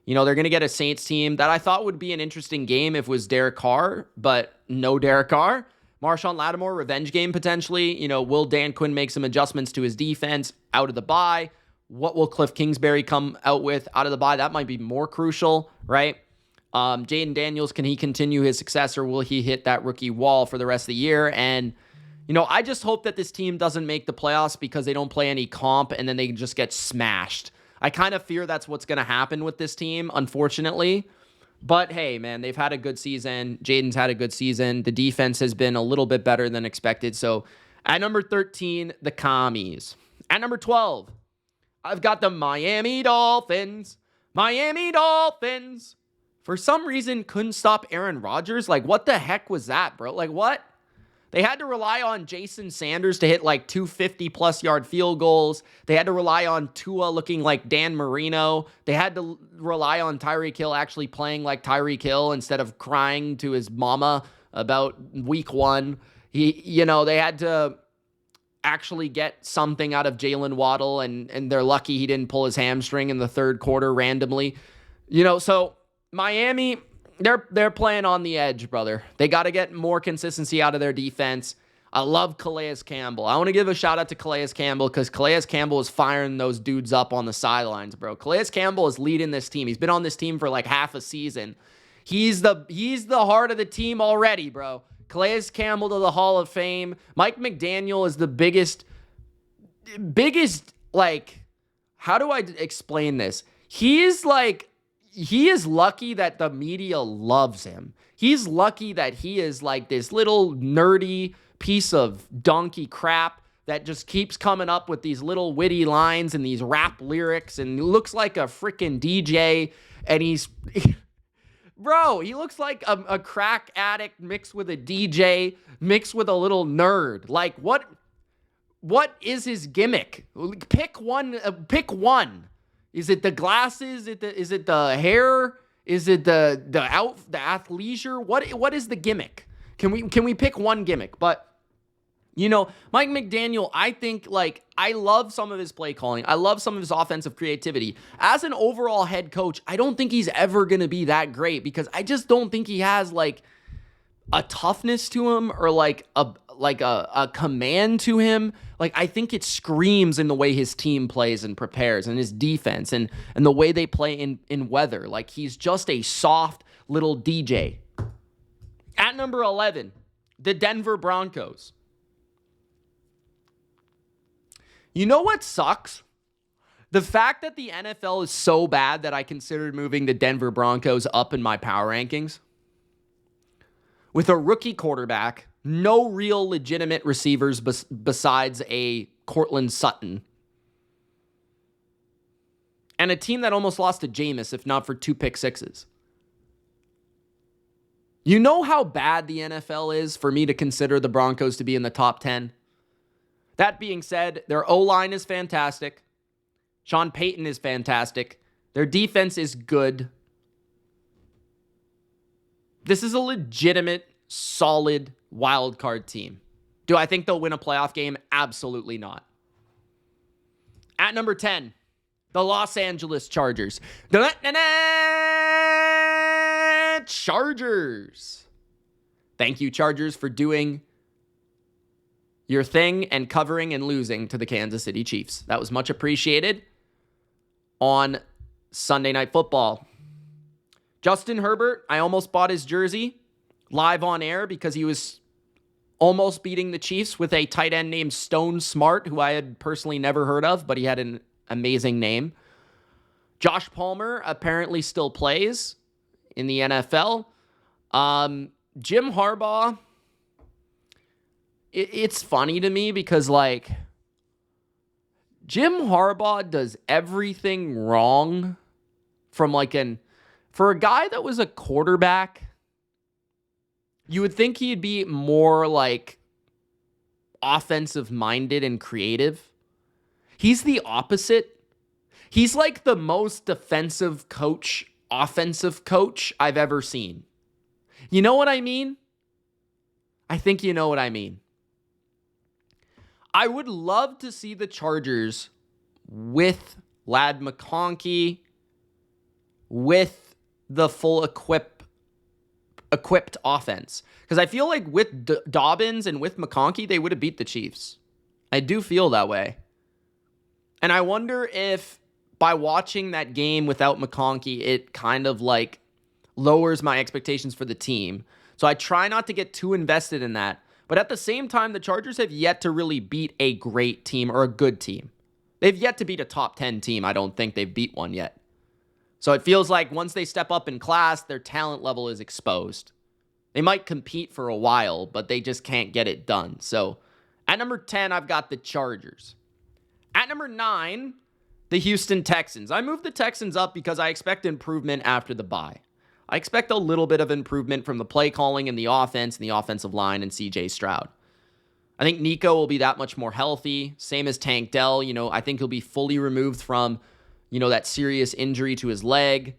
You know, they're going to get a Saints team that I thought would be an interesting game if it was Derek Carr, but no Derek Carr. Marshawn Lattimore, revenge game potentially. You know, will Dan Quinn make some adjustments to his defense out of the bye? What will Cliff Kingsbury come out with out of the bye? That might be more crucial, right? Jaden Daniels, can he continue his success or will he hit that rookie wall for the rest of the year? And, you know, I just hope that this team doesn't make the playoffs because they don't play any comp and then they just get smashed. I kind of fear that's what's going to happen with this team, unfortunately. But hey, man, they've had a good season. Jaden's had a good season. The defense has been a little bit better than expected. So at number 13, the Commies. At number 12, I've got the Miami Dolphins. Miami Dolphins. For some reason, couldn't stop Aaron Rodgers. What the heck was that, bro? What? They had to rely on Jason Sanders to hit 250-plus yard field goals. They had to rely on Tua looking like Dan Marino. They had to rely on Tyreek Hill actually playing like Tyreek Hill instead of crying to his mama about week one. They had to actually get something out of Jalen Waddle, and they're lucky he didn't pull his hamstring in the third quarter randomly. So Miami, they're playing on the edge, brother. They got to get more consistency out of their defense. I love Calais Campbell. I want to give a shout out to Calais Campbell because Calais Campbell is firing those dudes up on the sidelines, bro. Calais Campbell is leading this team. He's been on this team for half a season. He's the heart of the team already, bro. Calais Campbell to the Hall of Fame. Mike McDaniel is the biggest, how do I explain this? He is lucky that the media loves him. He's lucky that he is this little nerdy piece of donkey crap that just keeps coming up with these little witty lines and these rap lyrics and looks like a freaking DJ. And he's... Bro, he looks like a crack addict mixed with a DJ, mixed with a little nerd. What is his gimmick? Pick one. Pick one. Is it the glasses? Is it the hair? Is it the athleisure? What is the gimmick? Can we pick one gimmick? But Mike McDaniel, I think I love some of his play calling. I love some of his offensive creativity. As an overall head coach, I don't think he's ever going to be that great because I just don't think he has a toughness to him or a command to him. I think it screams in the way his team plays and prepares and his defense and the way they play in weather. He's just a soft little DJ. At number 11, the Denver Broncos. You know what sucks? The fact that the NFL is so bad that I considered moving the Denver Broncos up in my power rankings. With a rookie quarterback, no real legitimate receivers besides a Cortland Sutton. And a team that almost lost to Jameis, if not for 2 pick sixes. You know how bad the NFL is for me to consider the Broncos to be in the top 10? That being said, their O-line is fantastic. Sean Payton is fantastic. Their defense is good. This is a legitimate, solid wild card team. Do I think they'll win a playoff game? Absolutely not. At number 10, the Los Angeles Chargers. Chargers. Thank you, Chargers, for doing your thing and covering and losing to the Kansas City Chiefs. That was much appreciated on Sunday Night Football. Justin Herbert, I almost bought his jersey live on air because he was almost beating the Chiefs with a tight end named Stone Smart, who I had personally never heard of, but he had an amazing name. Josh Palmer apparently still plays in the NFL. Jim Harbaugh, it's funny to me because, like, Jim Harbaugh does everything wrong from, like, for a guy that was a quarterback, you would think he'd be more, like, offensive-minded and creative. He's the opposite. He's like the most defensive coach, offensive coach I've ever seen. You know what I mean? I think you know what I mean. I would love to see the Chargers with Ladd McConkey, with the full equipped offense. Because I feel like with Dobbins and with McConkey, they would have beat the Chiefs. I do feel that way. And I wonder if by watching that game without McConkey, it kind of like lowers my expectations for the team. So I try not to get too invested in that. But at the same time, the Chargers have yet to really beat a great team or a good team. They've yet to beat a top 10 team. I don't think they've beat one yet. So it feels like once they step up in class, their talent level is exposed. They might compete for a while, but they just can't get it done. So at number 10, I've got the Chargers. At number 9, the Houston Texans. I moved the Texans up because I expect improvement after the bye. I expect a little bit of improvement from the play calling and the offense and the offensive line and CJ Stroud. I think Nico will be that much more healthy. Same as Tank Dell. I think he'll be fully removed from, that serious injury to his leg.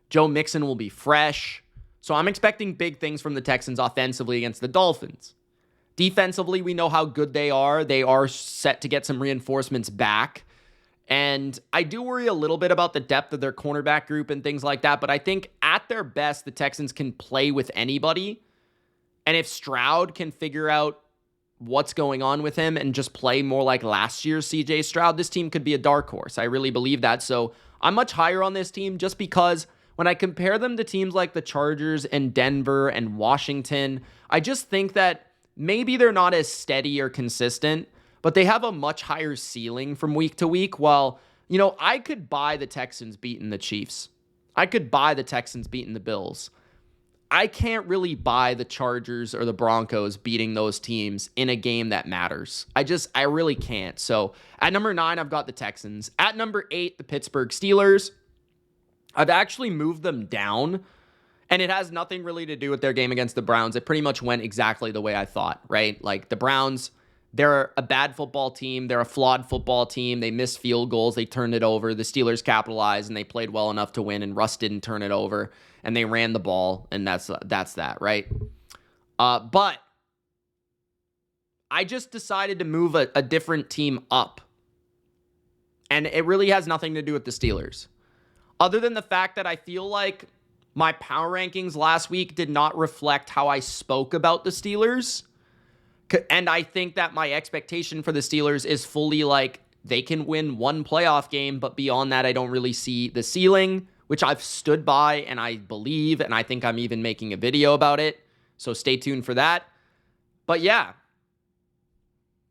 Joe Mixon will be fresh. So I'm expecting big things from the Texans offensively against the Dolphins. Defensively, we know how good they are. They are set to get some reinforcements back. And I do worry a little bit about the depth of their cornerback group and things like that. But I think at their best, the Texans can play with anybody. And if Stroud can figure out what's going on with him and just play more like last year's CJ Stroud, this team could be a dark horse. I really believe that. So I'm much higher on this team just because when I compare them to teams like the Chargers and Denver and Washington, I just think that maybe they're not as steady or consistent, but they have a much higher ceiling from week to week. While, I could buy the Texans beating the Chiefs. I could buy the Texans beating the Bills. I can't really buy the Chargers or the Broncos beating those teams in a game that matters. I really can't. So at number 9, I've got the Texans. At number 8, the Pittsburgh Steelers. I've actually moved them down, and it has nothing really to do with their game against the Browns. It pretty much went exactly the way I thought, right? Like the Browns, they're a bad football team. They're a flawed football team. They missed field goals. They turned it over. The Steelers capitalized, and they played well enough to win, and Russ didn't turn it over, and they ran the ball, and that's that, right? But I just decided to move a different team up, and it really has nothing to do with the Steelers. Other than the fact that I feel like my power rankings last week did not reflect how I spoke about the Steelers. And I think that my expectation for the Steelers is fully like they can win one playoff game, but beyond that, I don't really see the ceiling, which I've stood by and I believe, and I think I'm even making a video about it. So stay tuned for that. But yeah,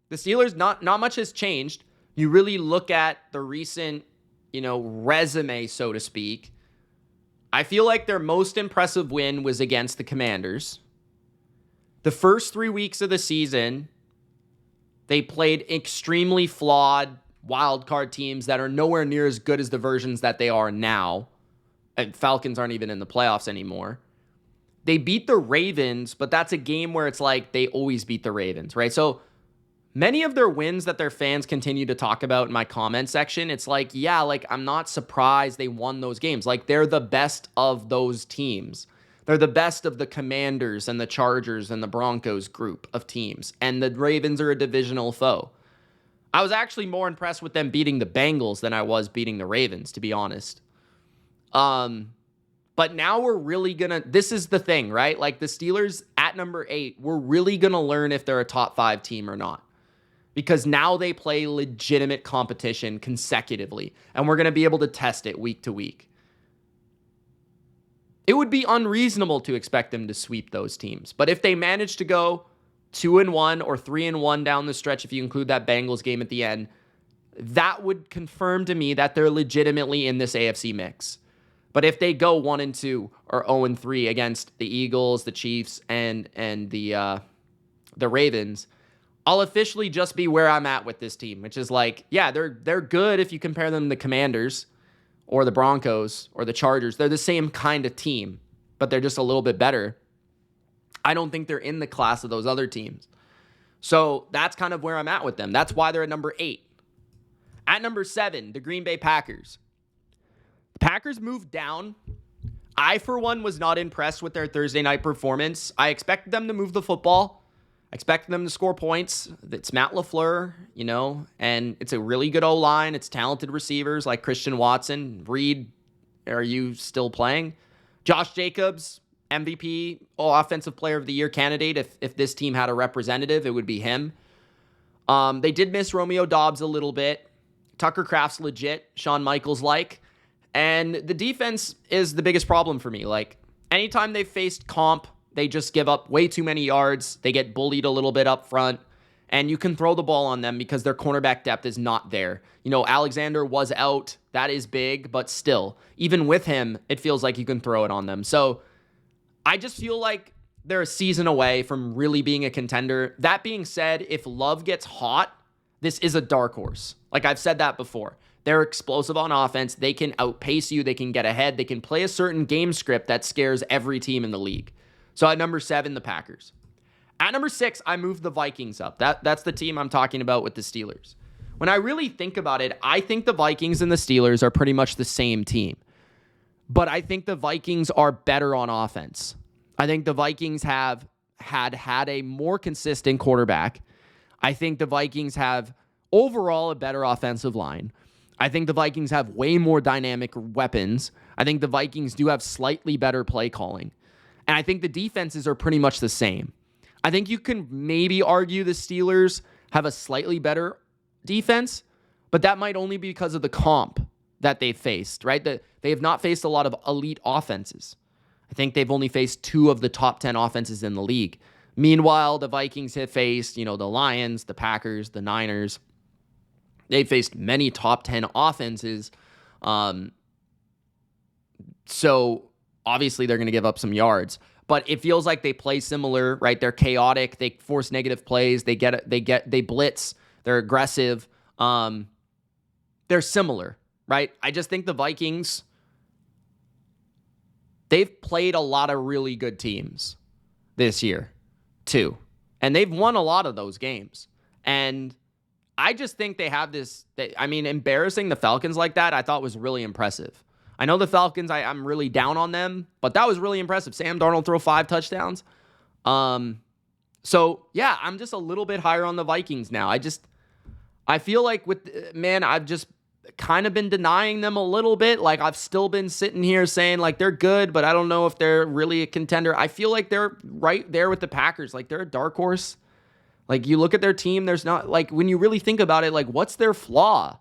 the Steelers, not much has changed. You really look at the recent resume, so to speak. I feel like their most impressive win was against the Commanders. The first 3 weeks of the season, they played extremely flawed wildcard teams that are nowhere near as good as the versions that they are now. And Falcons aren't even in the playoffs anymore. They beat the Ravens, but that's a game where it's like they always beat the Ravens, right? So many of their wins that their fans continue to talk about in my comment section, it's like, yeah, like I'm not surprised they won those games. Like they're the best of those teams. They're the best of the Commanders and the Chargers and the Broncos group of teams. And the Ravens are a divisional foe. I was actually more impressed with them beating the Bengals than I was beating the Ravens, to be honest. But now we're really this is the thing, right? Like the Steelers at number 8, we're really going to learn if they're a top 5 team or not. Because now they play legitimate competition consecutively. And we're going to be able to test it week to week. It would be unreasonable to expect them to sweep those teams. But if they manage to go 2-1 or 3-1 down the stretch, if you include that Bengals game at the end, that would confirm to me that they're legitimately in this AFC mix. But if they go 1-2 or 0-3 against the Eagles, the Chiefs, and the Ravens, I'll officially just be where I'm at with this team, which is like, yeah, they're good if you compare them to the Commanders or the Broncos or the Chargers. They're the same kind of team, but they're just a little bit better. I don't think they're in the class of those other teams. So that's kind of where I'm at with them. That's why they're at number 8. At number 7, the Green Bay Packers. The Packers moved down. I, for one, was not impressed with their Thursday night performance. I expected them to move the football. I expected them to score points. It's Matt LaFleur, and it's a really good O-line. It's talented receivers like Christian Watson. Reed, are you still playing? Josh Jacobs, MVP, Offensive Player of the Year candidate. If this team had a representative, it would be him. They did miss Romeo Doubs a little bit. Tucker Kraft's legit, Shawn Michaels-like. And the defense is the biggest problem for me. Like, anytime they've faced comp, they just give up way too many yards. They get bullied a little bit up front. And you can throw the ball on them because their cornerback depth is not there. Alexander was out. That is big. But still, even with him, it feels like you can throw it on them. So I just feel like they're a season away from really being a contender. That being said, if Love gets hot, this is a dark horse. Like I've said that before. They're explosive on offense. They can outpace you. They can get ahead. They can play a certain game script that scares every team in the league. So at number 7, the Packers. At number 6, I moved the Vikings up. That's the team I'm talking about with the Steelers. When I really think about it, I think the Vikings and the Steelers are pretty much the same team. But I think the Vikings are better on offense. I think the Vikings have had a more consistent quarterback. I think the Vikings have overall a better offensive line. I think the Vikings have way more dynamic weapons. I think the Vikings do have slightly better play calling. And I think the defenses are pretty much the same. I think you can maybe argue the Steelers have a slightly better defense, but that might only be because of the comp that they've faced, right? That they have not faced a lot of elite offenses. I think they've only faced 2 of the top 10 offenses in the league. Meanwhile, the Vikings have faced, the Lions, the Packers, the Niners. They've faced many top 10 offenses. So obviously they're going to give up some yards, but it feels like they play similar, right? They're chaotic. They force negative plays. They blitz. They're aggressive. They're similar, right? I just think the Vikings, they've played a lot of really good teams this year too. And they've won a lot of those games. And I just think they have this, embarrassing the Falcons like that, I thought was really impressive. I know the Falcons, I'm really down on them, but that was really impressive. Sam Darnold throw 5 touchdowns. So, yeah, I'm just a little bit higher on the Vikings now. I feel like I've just kind of been denying them a little bit. Like, I've still been sitting here saying, like, they're good, but I don't know if they're really a contender. I feel like they're right there with the Packers. Like, they're a dark horse. Like, you look at their team, there's not, like, when you really think about it, like, what's their flaw?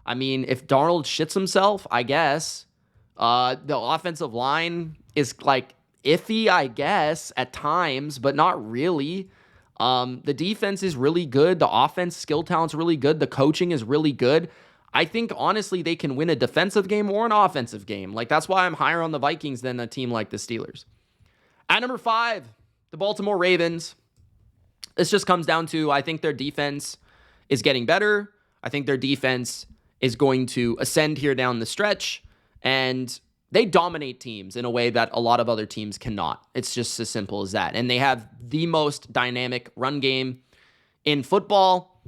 I mean, if Darnold shits himself, I guess. The offensive line is, like, iffy, I guess, at times, but not really. The defense is really good. The offense skill talent's really good. The coaching is really good. I think, honestly, they can win a defensive game or an offensive game. Like, that's why I'm higher on the Vikings than a team like the Steelers. At number 5, the Baltimore Ravens. This just comes down to, I think their defense is getting better. I think their defense is going to ascend here down the stretch. And they dominate teams in a way that a lot of other teams cannot. It's just as simple as that. And they have the most dynamic run game in football,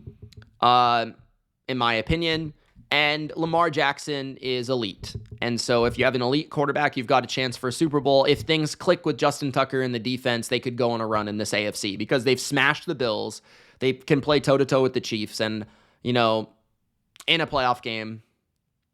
in my opinion. And Lamar Jackson is elite. And so if you have an elite quarterback, you've got a chance for a Super Bowl. If things click with Justin Tucker in the defense, they could go on a run in this AFC because they've smashed the Bills. They can play toe-to-toe with the Chiefs. And, in a playoff game,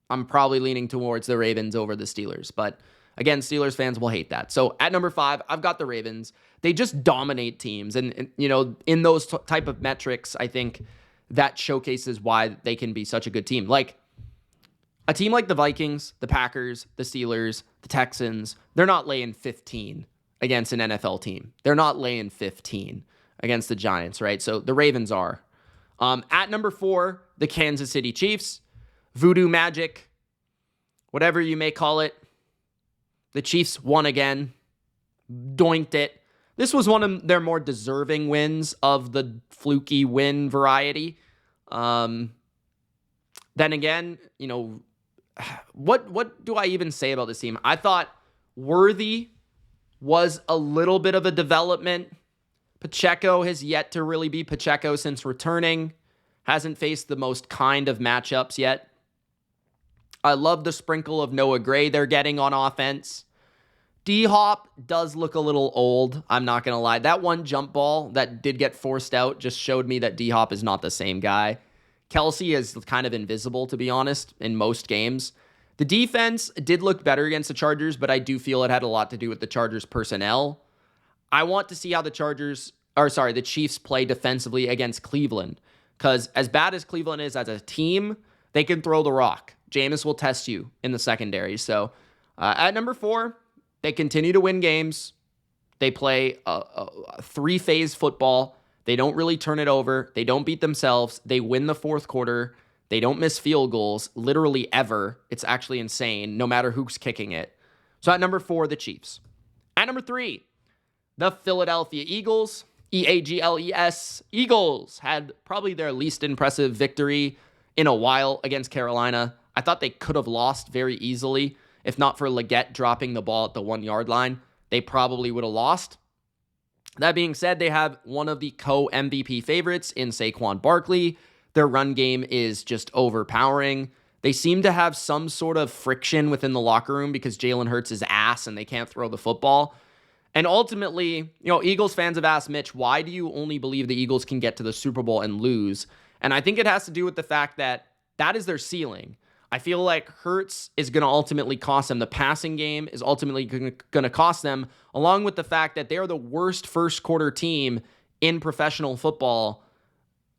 I'm probably leaning towards the Ravens over the Steelers. But again, Steelers fans will hate that. So at number 5, I've got the Ravens. They just dominate teams. And in those type of metrics, I think that showcases why they can be such a good team. Like a team like the Vikings, the Packers, the Steelers, the Texans, they're not laying 15 against an NFL team. They're not laying 15 against the Giants, right? So the Ravens are. At number 4, the Kansas City Chiefs. Voodoo magic, whatever you may call it. The Chiefs won again. Doinked it. This was one of their more deserving wins of the fluky win variety. Then again, what do I even say about this team? I thought Worthy was a little bit of a development. Pacheco has yet to really be Pacheco since returning. Hasn't faced the most kind of matchups yet. I love the sprinkle of Noah Gray they're getting on offense. D-Hop does look a little old, I'm not going to lie. That one jump ball that did get forced out just showed me that D-Hop is not the same guy. Kelsey is kind of invisible, to be honest, in most games. The defense did look better against the Chargers, but I do feel it had a lot to do with the Chargers personnel. I want to see how the Chiefs play defensively against Cleveland, because as bad as Cleveland is as a team, they can throw the rock. Jameis will test you in the secondary. So at number 4, they continue to win games. They play a 3-phase football. They don't really turn it over. They don't beat themselves. They win the fourth quarter. They don't miss field goals, literally ever. It's actually insane, no matter who's kicking it. So at number 4, the Chiefs. At number 3, the Philadelphia Eagles. Eagles. Eagles had probably their least impressive victory in a while against Carolina. I thought they could have lost very easily. If not for Leggett dropping the ball at the 1-yard line, they probably would have lost. That being said, they have one of the co-MVP favorites in Saquon Barkley. Their run game is just overpowering. They seem to have some sort of friction within the locker room because Jalen Hurts is ass and they can't throw the football. And ultimately, Eagles fans have asked Mitch, why do you only believe the Eagles can get to the Super Bowl and lose? And I think it has to do with the fact that is their ceiling. I feel like Hurts is going to ultimately cost them. The passing game is ultimately going to cost them, along with the fact that they are the worst first quarter team in professional football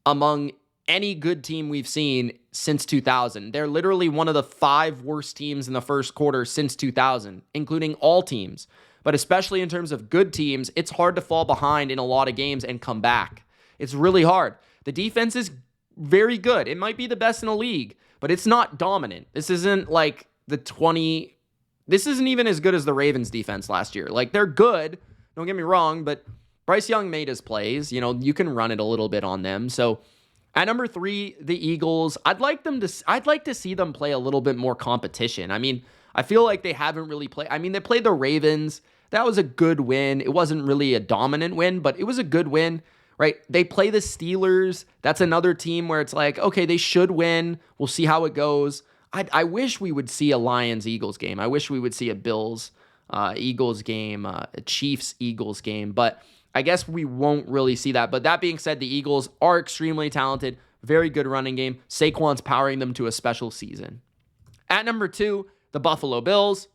among any good team we've seen since 2000. They're literally one of the 5 worst teams in the first quarter since 2000, including all teams. But especially in terms of good teams, it's hard to fall behind in a lot of games and come back. It's really hard. The defense is very good. It might be the best in the league, but it's not dominant. This isn't like this isn't even as good as the Ravens defense last year. Like, they're good, don't get me wrong, but Bryce Young made his plays. You can run it a little bit on them. So at number 3, the Eagles, I'd like to see them play a little bit more competition. I mean, I feel like they haven't really played. I mean, they played the Ravens. That was a good win. It wasn't really a dominant win, but it was a good win. Right? They play the Steelers. That's another team where it's like, okay, they should win. We'll see how it goes. I wish we would see a Lions-Eagles game. I wish we would see a Bills-Eagles game, a Chiefs-Eagles game. But I guess we won't really see that. But that being said, the Eagles are extremely talented. Very good running game. Saquon's powering them to a special season. At number 2, the Buffalo Bills.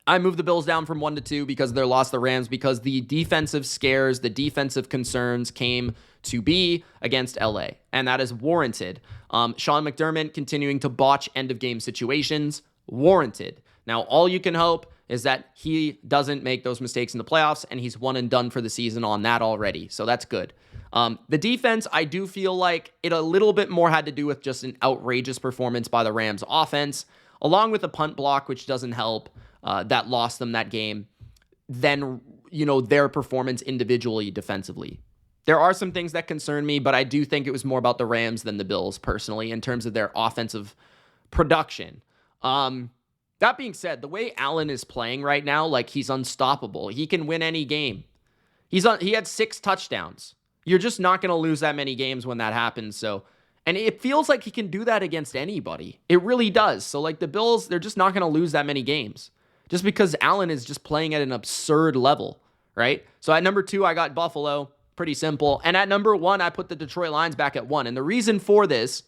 I moved the Bills down from 1 to 2 because they lost the Rams, because the defensive scares, the defensive concerns came to be against LA, and that is warranted. Sean McDermott continuing to botch end-of-game situations, warranted. Now, all you can hope is that he doesn't make those mistakes in the playoffs, and he's one and done for the season on that already, so that's good. The defense, I do feel like it a little bit more had to do with just an outrageous performance by the Rams offense, along with a punt block, which doesn't help. That lost them that game, than, their performance individually defensively. There are some things that concern me, but I do think it was more about the Rams than the Bills, personally, in terms of their offensive production. That being said, the way Allen is playing right now, like, he's unstoppable. He can win any game. He had 6 touchdowns. You're just not going to lose that many games when that happens, so And it feels like he can do that against anybody. It really does. So, like, the Bills, they're just not going to lose that many games just because Allen is just playing at an absurd level, right? So, at number 2, I got Buffalo. Pretty simple. And at number 1, I put the Detroit Lions back at 1. And the reason for this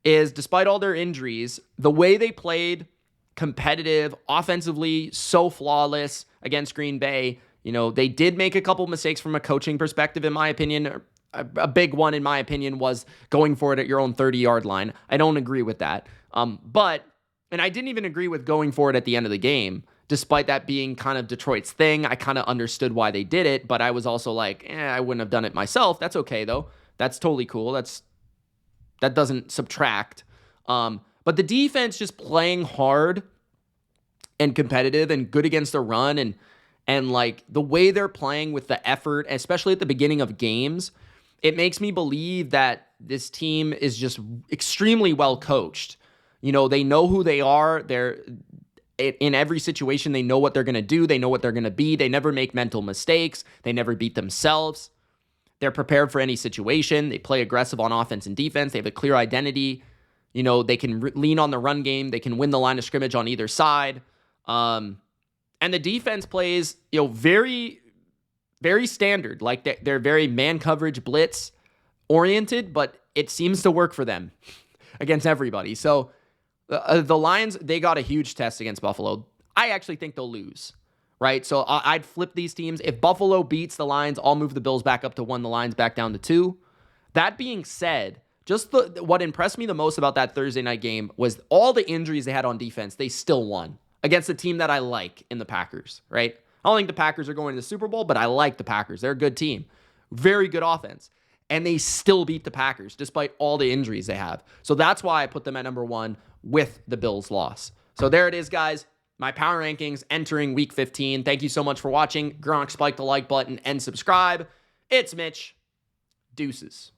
is, despite all their injuries, the way they played, competitive, offensively, so flawless against Green Bay. You know, they did make a couple mistakes from a coaching perspective, in my opinion. A big one, in my opinion, was going for it at your own 30-yard line. I don't agree with that. And I didn't even agree with going for it at the end of the game, despite that being kind of Detroit's thing. I kind of understood why they did it, but I was also like, I wouldn't have done it myself. That's okay, though. That's totally cool. That doesn't subtract. But the defense just playing hard and competitive and good against the run and like the way they're playing with the effort, especially at the beginning of games, it makes me believe that this team is just extremely well coached. You know, they know who they are. They're in every situation. They know what they're going to do. They know what they're going to be. They never make mental mistakes. They never beat themselves. They're prepared for any situation. They play aggressive on offense and defense. They have a clear identity. You know, they can lean on the run game. They can win the line of scrimmage on either side. And the defense plays, you know, very, very standard. Like they're very man coverage, blitz oriented, but it seems to work for them against everybody. So the Lions, they got a huge test against Buffalo. I actually think they'll lose, right? So I'd flip these teams. If Buffalo beats the Lions, I'll move the Bills back up to 1, the Lions back down to 2. That being said, just what impressed me the most about that Thursday night game was all the injuries they had on defense. They still won against a team that I like in the Packers, right? I don't think the Packers are going to the Super Bowl, but I like the Packers. They're a good team. Very good offense. And they still beat the Packers despite all the injuries they have. So that's why I put them at number 1 with the Bills' loss. So there it is, guys. My power rankings entering Week 15. Thank you so much for watching. Gronk, spike the like button and subscribe. It's Mitch. Deuces.